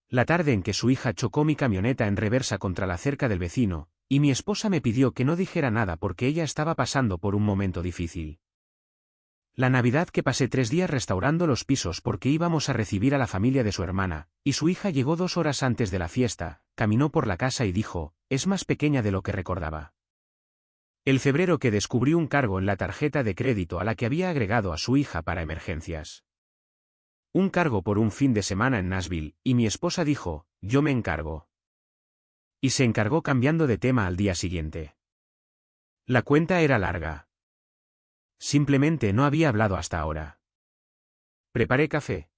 La tarde en que su hija chocó mi camioneta en reversa contra la cerca del vecino, y mi esposa me pidió que no dijera nada porque ella estaba pasando por un momento difícil. La Navidad que pasé 3 días restaurando los pisos porque íbamos a recibir a la familia de su hermana, y su hija llegó 2 horas antes de la fiesta, caminó por la casa y dijo, es más pequeña de lo que recordaba. El febrero que descubrí un cargo en la tarjeta de crédito a la que había agregado a su hija para emergencias. Un cargo por un fin de semana en Nashville, y mi esposa dijo, yo me encargo. Y se encargó cambiando de tema al día siguiente. La cuenta era larga. Simplemente no había hablado hasta ahora. Preparé café.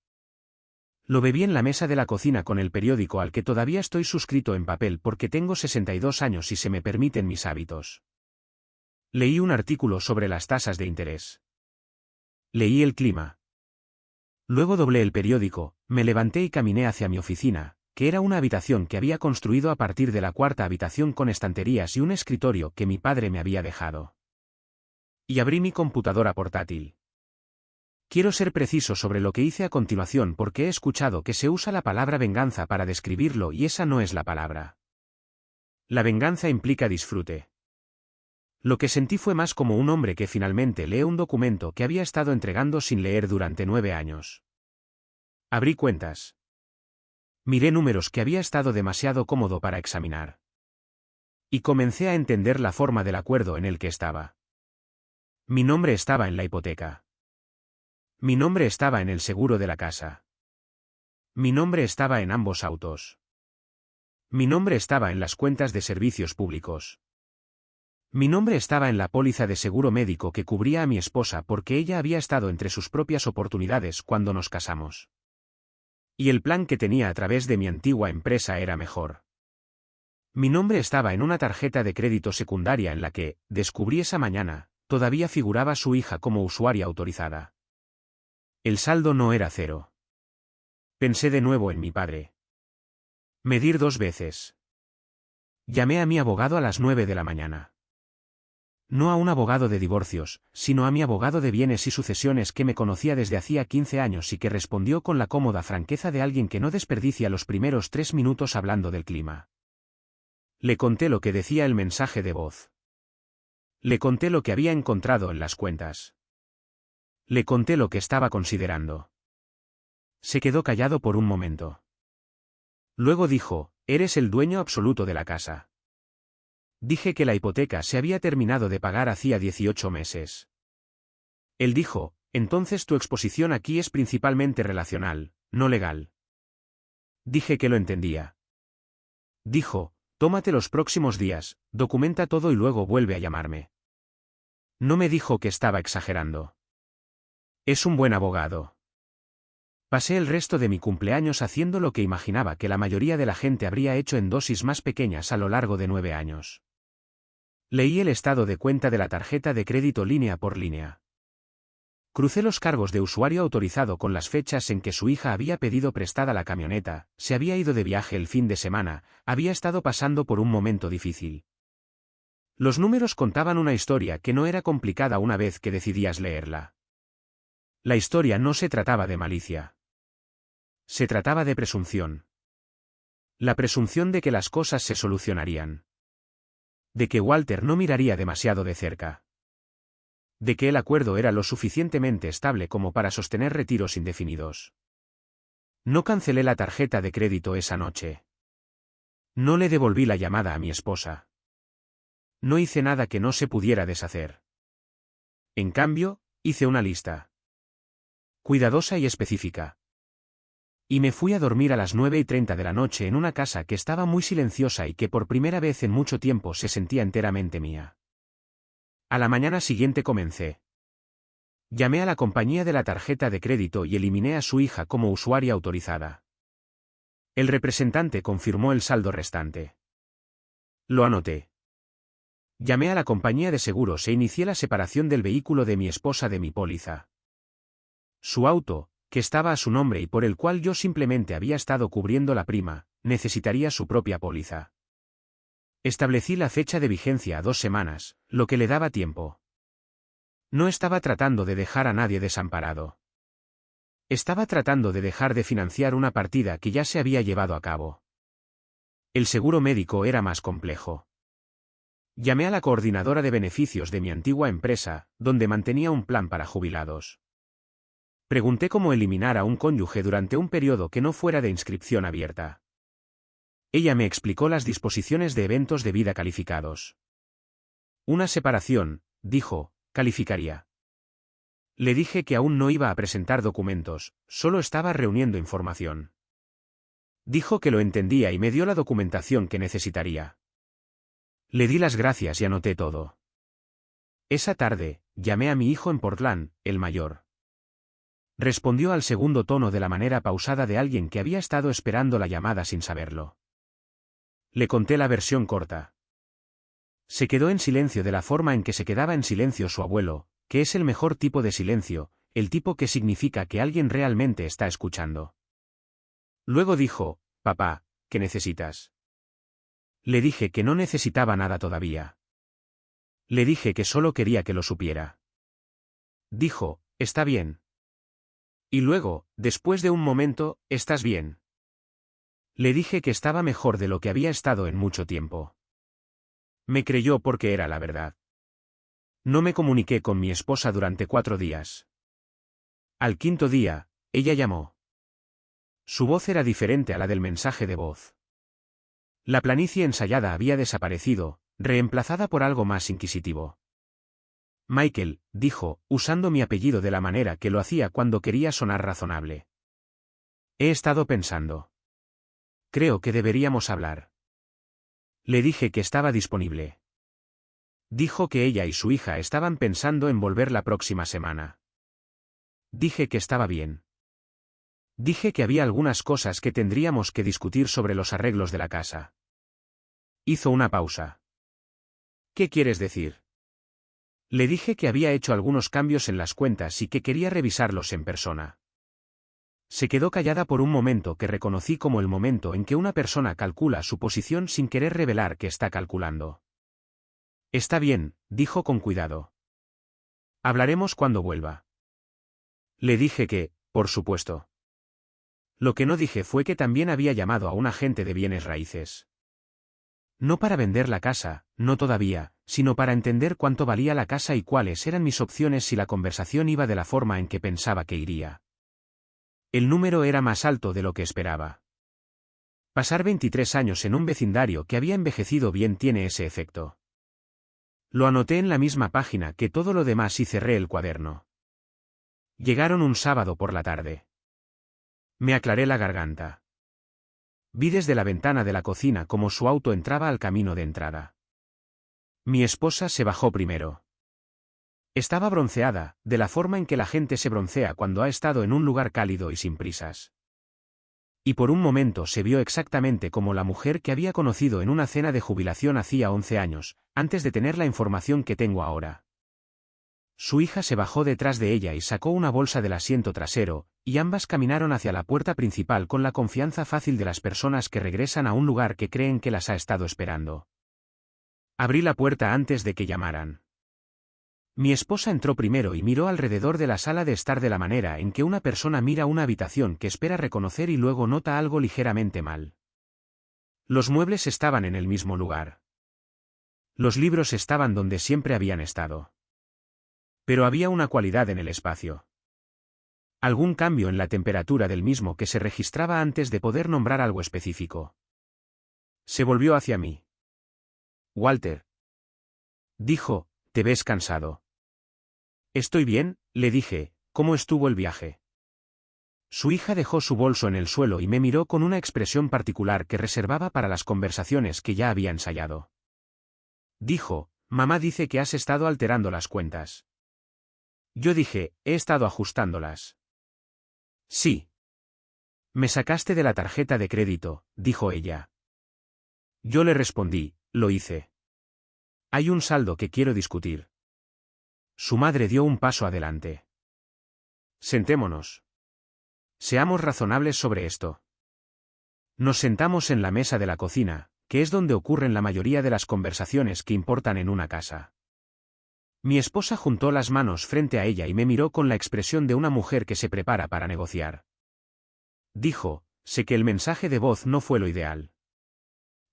Lo bebí en la mesa de la cocina con el periódico al que todavía estoy suscrito en papel porque tengo 62 años y se me permiten mis hábitos. Leí un artículo sobre las tasas de interés. Leí el clima. Luego doblé el periódico, me levanté y caminé hacia mi oficina, que era una habitación que había construido a partir de la 4ª habitación con estanterías y un escritorio que mi padre me había dejado. Y abrí mi computadora portátil. Quiero ser preciso sobre lo que hice a continuación porque he escuchado que se usa la palabra venganza para describirlo y esa no es la palabra. La venganza implica disfrute. Lo que sentí fue más como un hombre que finalmente lee un documento que había estado entregando sin leer durante 9 años. Abrí cuentas. Miré números que había estado demasiado cómodo para examinar. Y comencé a entender la forma del acuerdo en el que estaba. Mi nombre estaba en la hipoteca. Mi nombre estaba en el seguro de la casa. Mi nombre estaba en ambos autos. Mi nombre estaba en las cuentas de servicios públicos. Mi nombre estaba en la póliza de seguro médico que cubría a mi esposa porque ella había estado entre sus propias oportunidades cuando nos casamos. Y el plan que tenía a través de mi antigua empresa era mejor. Mi nombre estaba en una tarjeta de crédito secundaria en la que, descubrí esa mañana, todavía figuraba su hija como usuaria autorizada. El saldo no era 0. Pensé de nuevo en mi padre. Medir 2 veces. Llamé a mi abogado a las 9 de la mañana. No a un abogado de divorcios, sino a mi abogado de bienes y sucesiones que me conocía desde hacía 15 años y que respondió con la cómoda franqueza de alguien que no desperdicia los primeros 3 minutos hablando del clima. Le conté lo que decía el mensaje de voz. Le conté lo que había encontrado en las cuentas. Le conté lo que estaba considerando. Se quedó callado por un momento. Luego dijo, eres el dueño absoluto de la casa. Dije que la hipoteca se había terminado de pagar hacía 18 meses. Él dijo, entonces tu exposición aquí es principalmente relacional, no legal. Dije que lo entendía. Dijo, tómate los próximos días, documenta todo y luego vuelve a llamarme. No me dijo que estaba exagerando. Es un buen abogado. Pasé el resto de mi cumpleaños haciendo lo que imaginaba que la mayoría de la gente habría hecho en dosis más pequeñas a lo largo de 9 años. Leí el estado de cuenta de la tarjeta de crédito línea por línea. Crucé los cargos de usuario autorizado con las fechas en que su hija había pedido prestada la camioneta, se había ido de viaje el fin de semana, había estado pasando por un momento difícil. Los números contaban una historia que no era complicada una vez que decidías leerla. La historia no se trataba de malicia. Se trataba de presunción. La presunción de que las cosas se solucionarían. De que Walter no miraría demasiado de cerca. De que el acuerdo era lo suficientemente estable como para sostener retiros indefinidos. No cancelé la tarjeta de crédito esa noche. No le devolví la llamada a mi esposa. No hice nada que no se pudiera deshacer. En cambio, hice una lista. Cuidadosa y específica. Y me fui a dormir a las 9:30 de la noche en una casa que estaba muy silenciosa y que por primera vez en mucho tiempo se sentía enteramente mía. A la mañana siguiente comencé. Llamé a la compañía de la tarjeta de crédito y eliminé a su hija como usuaria autorizada. El representante confirmó el saldo restante. Lo anoté. Llamé a la compañía de seguros e inicié la separación del vehículo de mi esposa de mi póliza. Su auto, que estaba a su nombre y por el cual yo simplemente había estado cubriendo la prima, necesitaría su propia póliza. Establecí la fecha de vigencia a 2 semanas, lo que le daba tiempo. No estaba tratando de dejar a nadie desamparado. Estaba tratando de dejar de financiar una partida que ya se había llevado a cabo. El seguro médico era más complejo. Llamé a la coordinadora de beneficios de mi antigua empresa, donde mantenía un plan para jubilados. Pregunté cómo eliminar a un cónyuge durante un periodo que no fuera de inscripción abierta. Ella me explicó las disposiciones de eventos de vida calificados. Una separación, dijo, calificaría. Le dije que aún no iba a presentar documentos, solo estaba reuniendo información. Dijo que lo entendía y me dio la documentación que necesitaría. Le di las gracias y anoté todo. Esa tarde, llamé a mi hijo en Portland, el mayor. Respondió al segundo tono de la manera pausada de alguien que había estado esperando la llamada sin saberlo. Le conté la versión corta. Se quedó en silencio de la forma en que se quedaba en silencio su abuelo, que es el mejor tipo de silencio, el tipo que significa que alguien realmente está escuchando. Luego dijo, «Papá, ¿qué necesitas?» Le dije que no necesitaba nada todavía. Le dije que solo quería que lo supiera. Dijo, «Está bien». Y luego, después de un momento, «¿Estás bien?» Le dije que estaba mejor de lo que había estado en mucho tiempo. Me creyó porque era la verdad. No me comuniqué con mi esposa durante 4 días. Al 5.º día, ella llamó. Su voz era diferente a la del mensaje de voz. La planicie ensayada había desaparecido, reemplazada por algo más inquisitivo. Michael, dijo, usando mi apellido de la manera que lo hacía cuando quería sonar razonable. He estado pensando. Creo que deberíamos hablar. Le dije que estaba disponible. Dijo que ella y su hija estaban pensando en volver la próxima semana. Dije que estaba bien. Dije que había algunas cosas que tendríamos que discutir sobre los arreglos de la casa. Hizo una pausa. ¿Qué quieres decir? Le dije que había hecho algunos cambios en las cuentas y que quería revisarlos en persona. Se quedó callada por un momento que reconocí como el momento en que una persona calcula su posición sin querer revelar que está calculando. Está bien, dijo con cuidado. Hablaremos cuando vuelva. Le dije que, por supuesto. Lo que no dije fue que también había llamado a un agente de bienes raíces. No para vender la casa, no todavía, sino para entender cuánto valía la casa y cuáles eran mis opciones si la conversación iba de la forma en que pensaba que iría. El número era más alto de lo que esperaba. Pasar 23 años en un vecindario que había envejecido bien tiene ese efecto. Lo anoté en la misma página que todo lo demás y cerré el cuaderno. Llegaron un sábado por la tarde. Me aclaré la garganta. Vi desde la ventana de la cocina cómo su auto entraba al camino de entrada. Mi esposa se bajó primero. Estaba bronceada, de la forma en que la gente se broncea cuando ha estado en un lugar cálido y sin prisas. Y por un momento se vio exactamente como la mujer que había conocido en una cena de jubilación hacía 11 años, antes de tener la información que tengo ahora. Su hija se bajó detrás de ella y sacó una bolsa del asiento trasero, y ambas caminaron hacia la puerta principal con la confianza fácil de las personas que regresan a un lugar que creen que las ha estado esperando. Abrí la puerta antes de que llamaran. Mi esposa entró primero y miró alrededor de la sala de estar de la manera en que una persona mira una habitación que espera reconocer y luego nota algo ligeramente mal. Los muebles estaban en el mismo lugar. Los libros estaban donde siempre habían estado. Pero había una cualidad en el espacio. Algún cambio en la temperatura del mismo que se registraba antes de poder nombrar algo específico. Se volvió hacia mí. Walter. Dijo, ¿te ves cansado? Estoy bien, le dije, ¿cómo estuvo el viaje? Su hija dejó su bolso en el suelo y me miró con una expresión particular que reservaba para las conversaciones que ya había ensayado. Dijo, mamá dice que has estado alterando las cuentas. Yo dije, he estado ajustándolas. Sí. Me sacaste de la tarjeta de crédito, dijo ella. Yo le respondí, lo hice. Hay un saldo que quiero discutir. Su madre dio un paso adelante. Sentémonos. Seamos razonables sobre esto. Nos sentamos en la mesa de la cocina, que es donde ocurren la mayoría de las conversaciones que importan en una casa. Mi esposa juntó las manos frente a ella y me miró con la expresión de una mujer que se prepara para negociar. Dijo, sé que el mensaje de voz no fue lo ideal.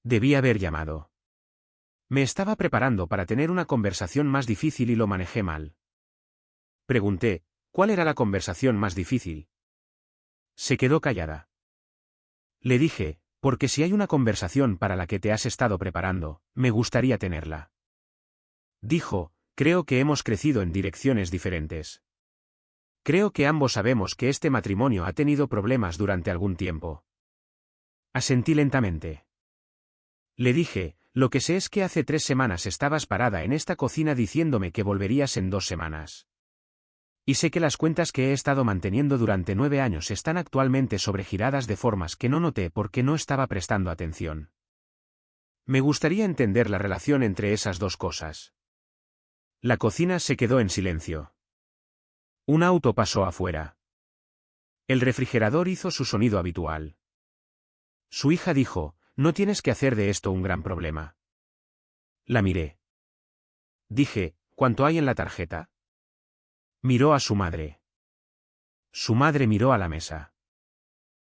Debí haber llamado. Me estaba preparando para tener una conversación más difícil y lo manejé mal. Pregunté, ¿cuál era la conversación más difícil? Se quedó callada. Le dije, porque si hay una conversación para la que te has estado preparando, me gustaría tenerla. Dijo, creo que hemos crecido en direcciones diferentes. Creo que ambos sabemos que este matrimonio ha tenido problemas durante algún tiempo. Asentí lentamente. Le dije, lo que sé es que hace 3 semanas estabas parada en esta cocina diciéndome que volverías en 2 semanas. Y sé que las cuentas que he estado manteniendo durante 9 años están actualmente sobregiradas de formas que no noté porque no estaba prestando atención. Me gustaría entender la relación entre esas dos cosas. La cocina se quedó en silencio. Un auto pasó afuera. El refrigerador hizo su sonido habitual. Su hija dijo, no tienes que hacer de esto un gran problema. La miré. Dije, ¿cuánto hay en la tarjeta? Miró a su madre. Su madre miró a la mesa.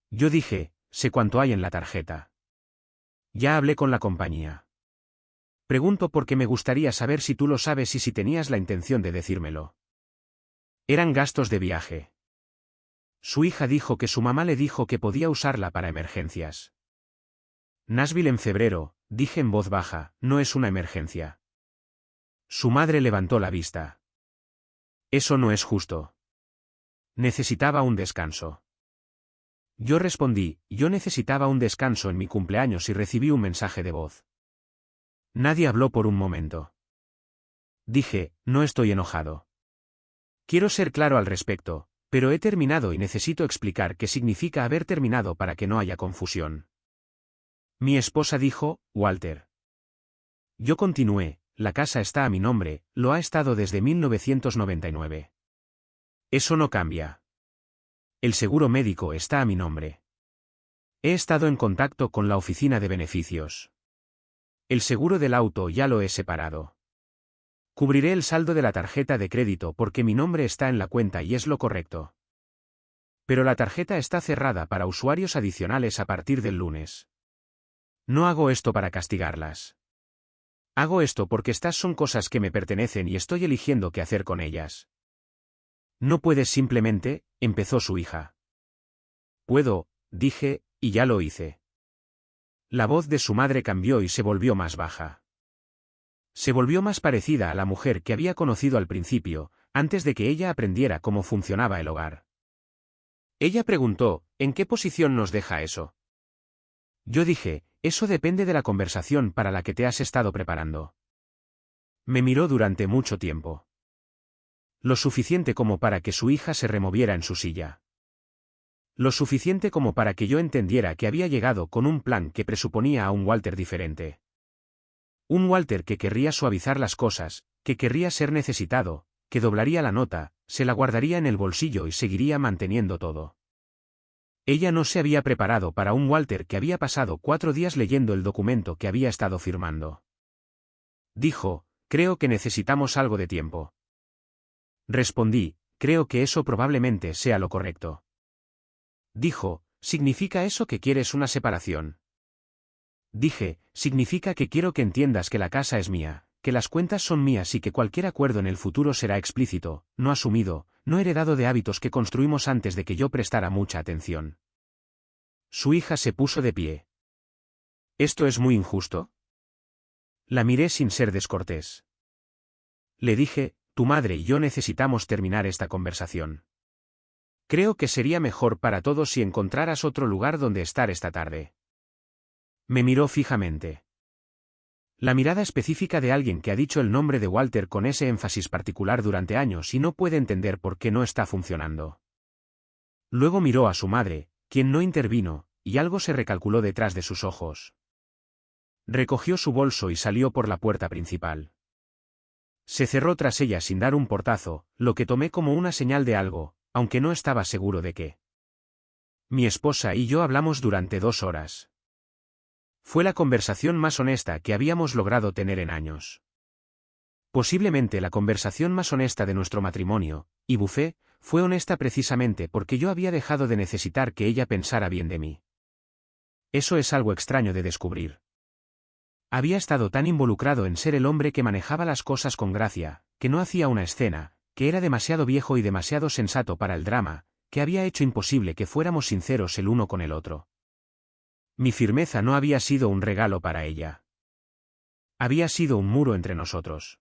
Yo dije, sé cuánto hay en la tarjeta. Ya hablé con la compañía. Pregunto porque me gustaría saber si tú lo sabes y si tenías la intención de decírmelo. Eran gastos de viaje. Su hija dijo que su mamá le dijo que podía usarla para emergencias. Nashville en febrero, dije en voz baja, no es una emergencia. Su madre levantó la vista. Eso no es justo. Necesitaba un descanso. Yo respondí, yo necesitaba un descanso en mi cumpleaños y recibí un mensaje de voz. Nadie habló por un momento. Dije, no estoy enojado. Quiero ser claro al respecto, pero he terminado y necesito explicar qué significa haber terminado para que no haya confusión. Mi esposa dijo, Walter. Yo continué, la casa está a mi nombre, lo ha estado desde 1999. Eso no cambia. El seguro médico está a mi nombre. He estado en contacto con la oficina de beneficios. El seguro del auto ya lo he separado. Cubriré el saldo de la tarjeta de crédito porque mi nombre está en la cuenta y es lo correcto. Pero la tarjeta está cerrada para usuarios adicionales a partir del lunes. No hago esto para castigarlas. Hago esto porque estas son cosas que me pertenecen y estoy eligiendo qué hacer con ellas. No puedes simplemente, empezó su hija. Puedo, dije, y ya lo hice. La voz de su madre cambió y se volvió más baja. Se volvió más parecida a la mujer que había conocido al principio, antes de que ella aprendiera cómo funcionaba el hogar. Ella preguntó, ¿en qué posición nos deja eso? Yo dije, eso depende de la conversación para la que te has estado preparando. Me miró durante mucho tiempo. Lo suficiente como para que su hija se removiera en su silla. Lo suficiente como para que yo entendiera que había llegado con un plan que presuponía a un Walter diferente. Un Walter que querría suavizar las cosas, que querría ser necesitado, que doblaría la nota, se la guardaría en el bolsillo y seguiría manteniendo todo. Ella no se había preparado para un Walter que había pasado 4 días leyendo el documento que había estado firmando. Dijo, creo que necesitamos algo de tiempo. Respondí, creo que eso probablemente sea lo correcto. Dijo, ¿significa eso que quieres una separación? Dije, significa que quiero que entiendas que la casa es mía, que las cuentas son mías y que cualquier acuerdo en el futuro será explícito, no asumido, no heredado de hábitos que construimos antes de que yo prestara mucha atención. Su hija se puso de pie. ¿Esto es muy injusto? La miré sin ser descortés. Le dije, tu madre y yo necesitamos terminar esta conversación. Creo que sería mejor para todos si encontraras otro lugar donde estar esta tarde. Me miró fijamente. La mirada específica de alguien que ha dicho el nombre de Walter con ese énfasis particular durante años y no puede entender por qué no está funcionando. Luego miró a su madre, quien no intervino, y algo se recalculó detrás de sus ojos. Recogió su bolso y salió por la puerta principal. Se cerró tras ella sin dar un portazo, lo que tomé como una señal de algo, aunque no estaba seguro de qué. Mi esposa y yo hablamos durante 2 horas. Fue la conversación más honesta que habíamos logrado tener en años. Posiblemente la conversación más honesta de nuestro matrimonio, y Buffet, fue honesta precisamente porque yo había dejado de necesitar que ella pensara bien de mí. Eso es algo extraño de descubrir. Había estado tan involucrado en ser el hombre que manejaba las cosas con gracia, que no hacía una escena, que era demasiado viejo y demasiado sensato para el drama, que había hecho imposible que fuéramos sinceros el uno con el otro. Mi firmeza no había sido un regalo para ella. Había sido un muro entre nosotros.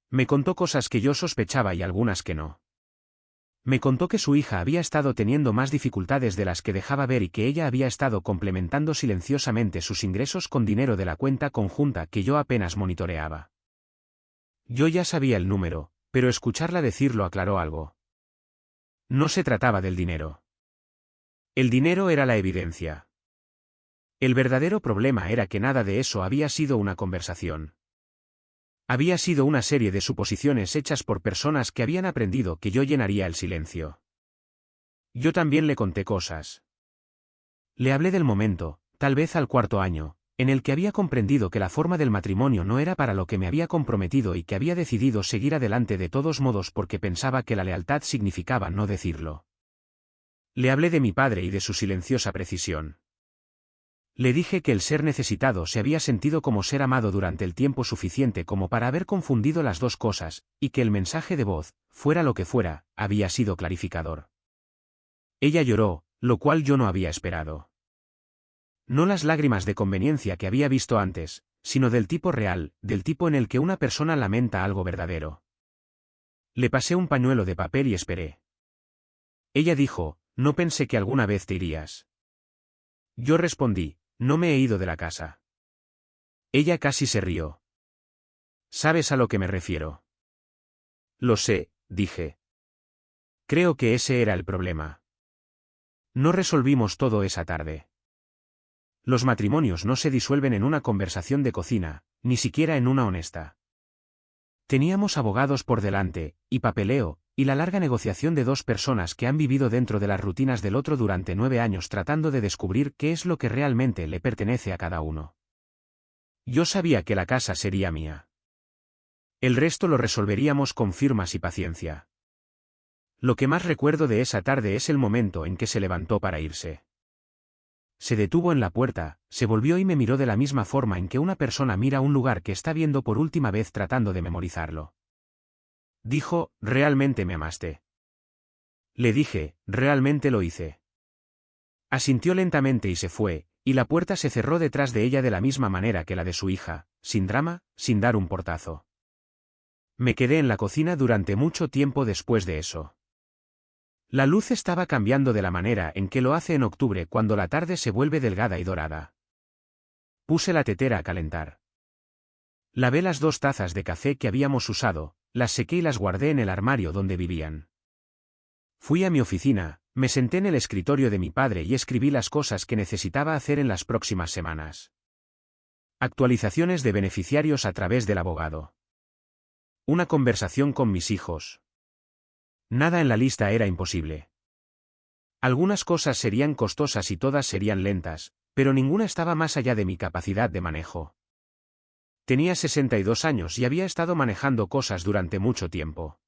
Me contó cosas que yo sospechaba y algunas que no. Me contó que su hija había estado teniendo más dificultades de las que dejaba ver y que ella había estado complementando silenciosamente sus ingresos con dinero de la cuenta conjunta que yo apenas monitoreaba. Yo ya sabía el número, pero escucharla decirlo aclaró algo. No se trataba del dinero. El dinero era la evidencia. El verdadero problema era que nada de eso había sido una conversación. Había sido una serie de suposiciones hechas por personas que habían aprendido que yo llenaría el silencio. Yo también le conté cosas. Le hablé del momento, tal vez al 4.º año, en el que había comprendido que la forma del matrimonio no era para lo que me había comprometido y que había decidido seguir adelante de todos modos porque pensaba que la lealtad significaba no decirlo. Le hablé de mi padre y de su silenciosa precisión. Le dije que el ser necesitado se había sentido como ser amado durante el tiempo suficiente como para haber confundido las dos cosas, y que el mensaje de voz, fuera lo que fuera, había sido clarificador. Ella lloró, lo cual yo no había esperado. No las lágrimas de conveniencia que había visto antes, sino del tipo real, del tipo en el que una persona lamenta algo verdadero. Le pasé un pañuelo de papel y esperé. Ella dijo, no pensé que alguna vez te irías. Yo respondí, no me he ido de la casa. Ella casi se rió. ¿Sabes a lo que me refiero? Lo sé, dije. Creo que ese era el problema. No resolvimos todo esa tarde. Los matrimonios no se disuelven en una conversación de cocina, ni siquiera en una honesta. Teníamos abogados por delante, y papeleo, y la larga negociación de 2 personas que han vivido dentro de las rutinas del otro durante 9 años tratando de descubrir qué es lo que realmente le pertenece a cada uno. Yo sabía que la casa sería mía. El resto lo resolveríamos con firmas y paciencia. Lo que más recuerdo de esa tarde es el momento en que se levantó para irse. Se detuvo en la puerta, se volvió y me miró de la misma forma en que una persona mira un lugar que está viendo por última vez tratando de memorizarlo. Dijo, ¿realmente me amaste? Le dije, realmente lo hice. Asintió lentamente y se fue, y la puerta se cerró detrás de ella de la misma manera que la de su hija, sin drama, sin dar un portazo. Me quedé en la cocina durante mucho tiempo después de eso. La luz estaba cambiando de la manera en que lo hace en octubre cuando la tarde se vuelve delgada y dorada. Puse la tetera a calentar. Lavé las 2 tazas de café que habíamos usado, las sequé y las guardé en el armario donde vivían. Fui a mi oficina, me senté en el escritorio de mi padre y escribí las cosas que necesitaba hacer en las próximas semanas. Actualizaciones de beneficiarios a través del abogado. Una conversación con mis hijos. Nada en la lista era imposible. Algunas cosas serían costosas y todas serían lentas, pero ninguna estaba más allá de mi capacidad de manejo. Tenía 62 años y había estado manejando cosas durante mucho tiempo.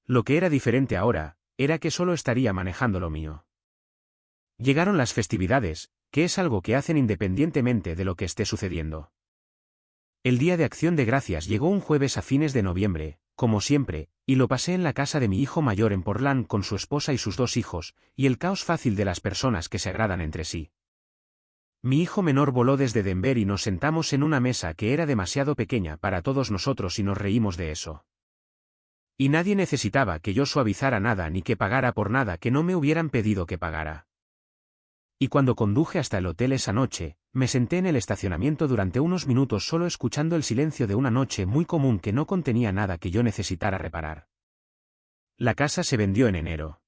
Lo que era diferente ahora, era que solo estaría manejando lo mío. Llegaron las festividades, que es algo que hacen independientemente de lo que esté sucediendo. El Día de Acción de Gracias llegó un jueves a fines de noviembre, como siempre, y lo pasé en la casa de mi hijo mayor en Portland con su esposa y sus 2 hijos, y el caos fácil de las personas que se agradan entre sí. Mi hijo menor voló desde Denver y nos sentamos en una mesa que era demasiado pequeña para todos nosotros y nos reímos de eso. Y nadie necesitaba que yo suavizara nada ni que pagara por nada que no me hubieran pedido que pagara. Y cuando conduje hasta el hotel esa noche, me senté en el estacionamiento durante unos minutos solo escuchando el silencio de una noche muy común que no contenía nada que yo necesitara reparar. La casa se vendió en enero.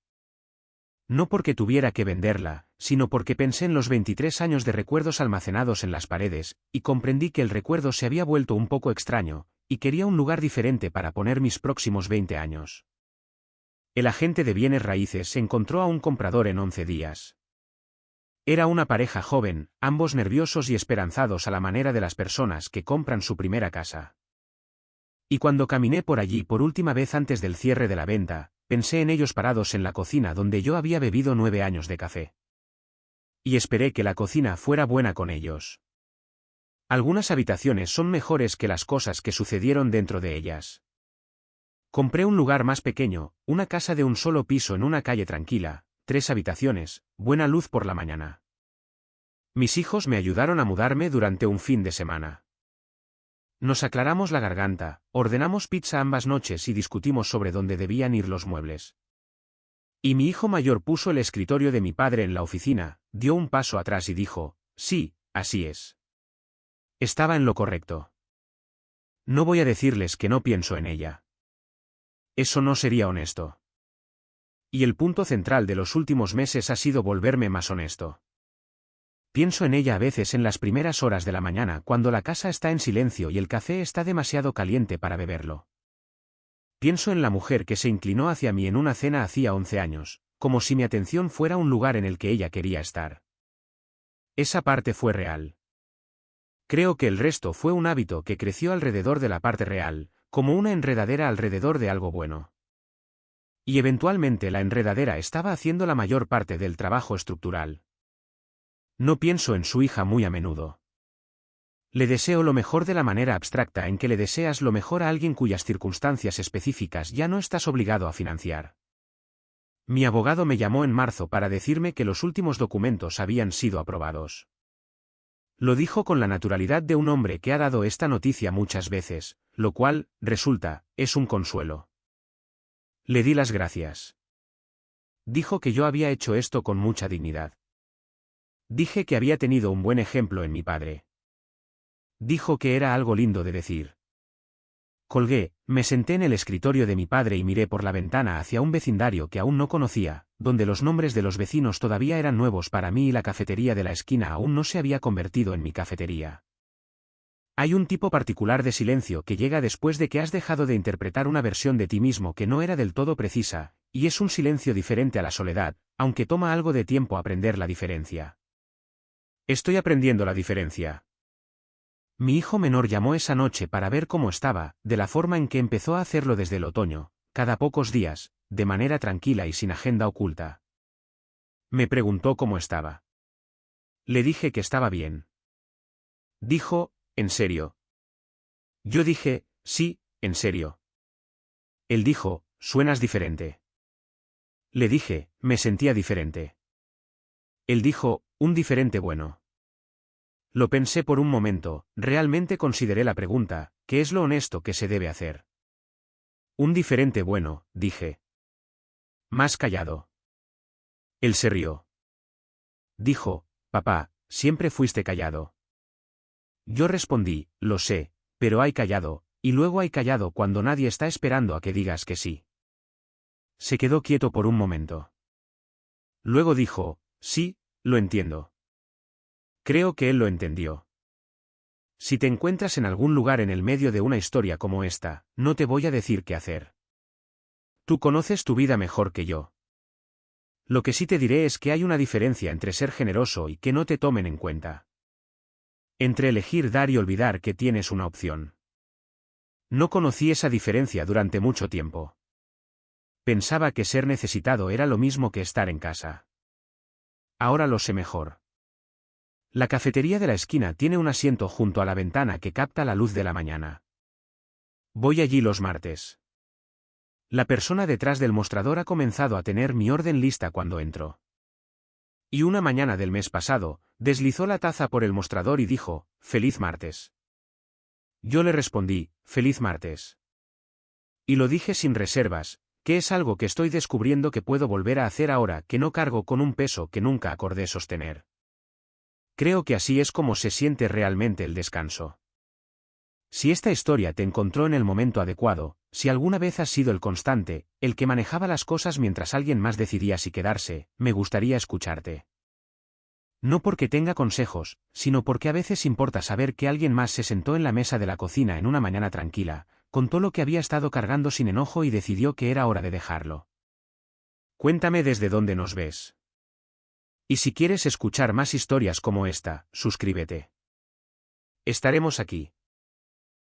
No porque tuviera que venderla, sino porque pensé en los 23 años de recuerdos almacenados en las paredes, y comprendí que el recuerdo se había vuelto un poco extraño, y quería un lugar diferente para poner mis próximos 20 años. El agente de bienes raíces encontró a un comprador en 11 días. Era una pareja joven, ambos nerviosos y esperanzados a la manera de las personas que compran su primera casa. Y cuando caminé por allí por última vez antes del cierre de la venta, pensé en ellos parados en la cocina donde yo había bebido 9 años de café. Y esperé que la cocina fuera buena con ellos. Algunas habitaciones son mejores que las cosas que sucedieron dentro de ellas. Compré un lugar más pequeño, una casa de un solo piso en una calle tranquila, 3 habitaciones, buena luz por la mañana. Mis hijos me ayudaron a mudarme durante un fin de semana. Nos aclaramos la garganta, ordenamos pizza ambas noches y discutimos sobre dónde debían ir los muebles. Y mi hijo mayor puso el escritorio de mi padre en la oficina, dio un paso atrás y dijo, sí, así es. Estaba en lo correcto. No voy a decirles que no pienso en ella. Eso no sería honesto. Y el punto central de los últimos meses ha sido volverme más honesto. Pienso en ella a veces en las primeras horas de la mañana cuando la casa está en silencio y el café está demasiado caliente para beberlo. Pienso en la mujer que se inclinó hacia mí en una cena hacía 11 años, como si mi atención fuera un lugar en el que ella quería estar. Esa parte fue real. Creo que el resto fue un hábito que creció alrededor de la parte real, como una enredadera alrededor de algo bueno. Y eventualmente la enredadera estaba haciendo la mayor parte del trabajo estructural. No pienso en su hija muy a menudo. Le deseo lo mejor de la manera abstracta en que le deseas lo mejor a alguien cuyas circunstancias específicas ya no estás obligado a financiar. Mi abogado me llamó en marzo para decirme que los últimos documentos habían sido aprobados. Lo dijo con la naturalidad de un hombre que ha dado esta noticia muchas veces, lo cual, resulta, es un consuelo. Le di las gracias. Dijo que yo había hecho esto con mucha dignidad. Dije que había tenido un buen ejemplo en mi padre. Dijo que era algo lindo de decir. Colgué, me senté en el escritorio de mi padre y miré por la ventana hacia un vecindario que aún no conocía, donde los nombres de los vecinos todavía eran nuevos para mí y la cafetería de la esquina aún no se había convertido en mi cafetería. Hay un tipo particular de silencio que llega después de que has dejado de interpretar una versión de ti mismo que no era del todo precisa, y es un silencio diferente a la soledad, aunque toma algo de tiempo aprender la diferencia. Estoy aprendiendo la diferencia. Mi hijo menor llamó esa noche para ver cómo estaba, de la forma en que empezó a hacerlo desde el otoño, cada pocos días, de manera tranquila y sin agenda oculta. Me preguntó cómo estaba. Le dije que estaba bien. Dijo, ¿en serio? Yo dije, sí, en serio. Él dijo, suenas diferente. Le dije, me sentía diferente. Él dijo, un diferente bueno. Lo pensé por un momento, realmente consideré la pregunta, ¿qué es lo honesto que se debe hacer? Un diferente bueno, dije. Más callado. Él se rió. Dijo, papá, siempre fuiste callado. Yo respondí, lo sé, pero hay callado, Y luego hay callado cuando nadie está esperando a que digas que sí. Se quedó quieto por un momento. Luego dijo, sí, lo entiendo. Creo que él lo entendió. Si te encuentras en algún lugar en el medio de una historia como esta, no te voy a decir qué hacer. Tú conoces tu vida mejor que yo. Lo que sí te diré es que hay una diferencia entre ser generoso y que no te tomen en cuenta. Entre elegir dar y olvidar que tienes una opción. No conocí esa diferencia durante mucho tiempo. Pensaba que ser necesitado era lo mismo que estar en casa. Ahora lo sé mejor. La cafetería de la esquina tiene un asiento junto a la ventana que capta la luz de la mañana. Voy allí los martes. La persona detrás del mostrador ha comenzado a tener mi orden lista cuando entro. Y una mañana del mes pasado, deslizó la taza por el mostrador y dijo, «Feliz martes». Yo le respondí, «Feliz martes». Y lo dije sin reservas, que es algo que estoy descubriendo que puedo volver a hacer ahora que no cargo con un peso que nunca acordé sostener. Creo que así es como se siente realmente el descanso. Si esta historia te encontró en el momento adecuado, si alguna vez has sido el constante, el que manejaba las cosas mientras alguien más decidía si quedarse, me gustaría escucharte. No porque tenga consejos, sino porque a veces importa saber que alguien más se sentó en la mesa de la cocina en una mañana tranquila, contó lo que había estado cargando sin enojo y decidió que era hora de dejarlo. Cuéntame desde dónde nos ves. Y si quieres escuchar más historias como esta, suscríbete. Estaremos aquí.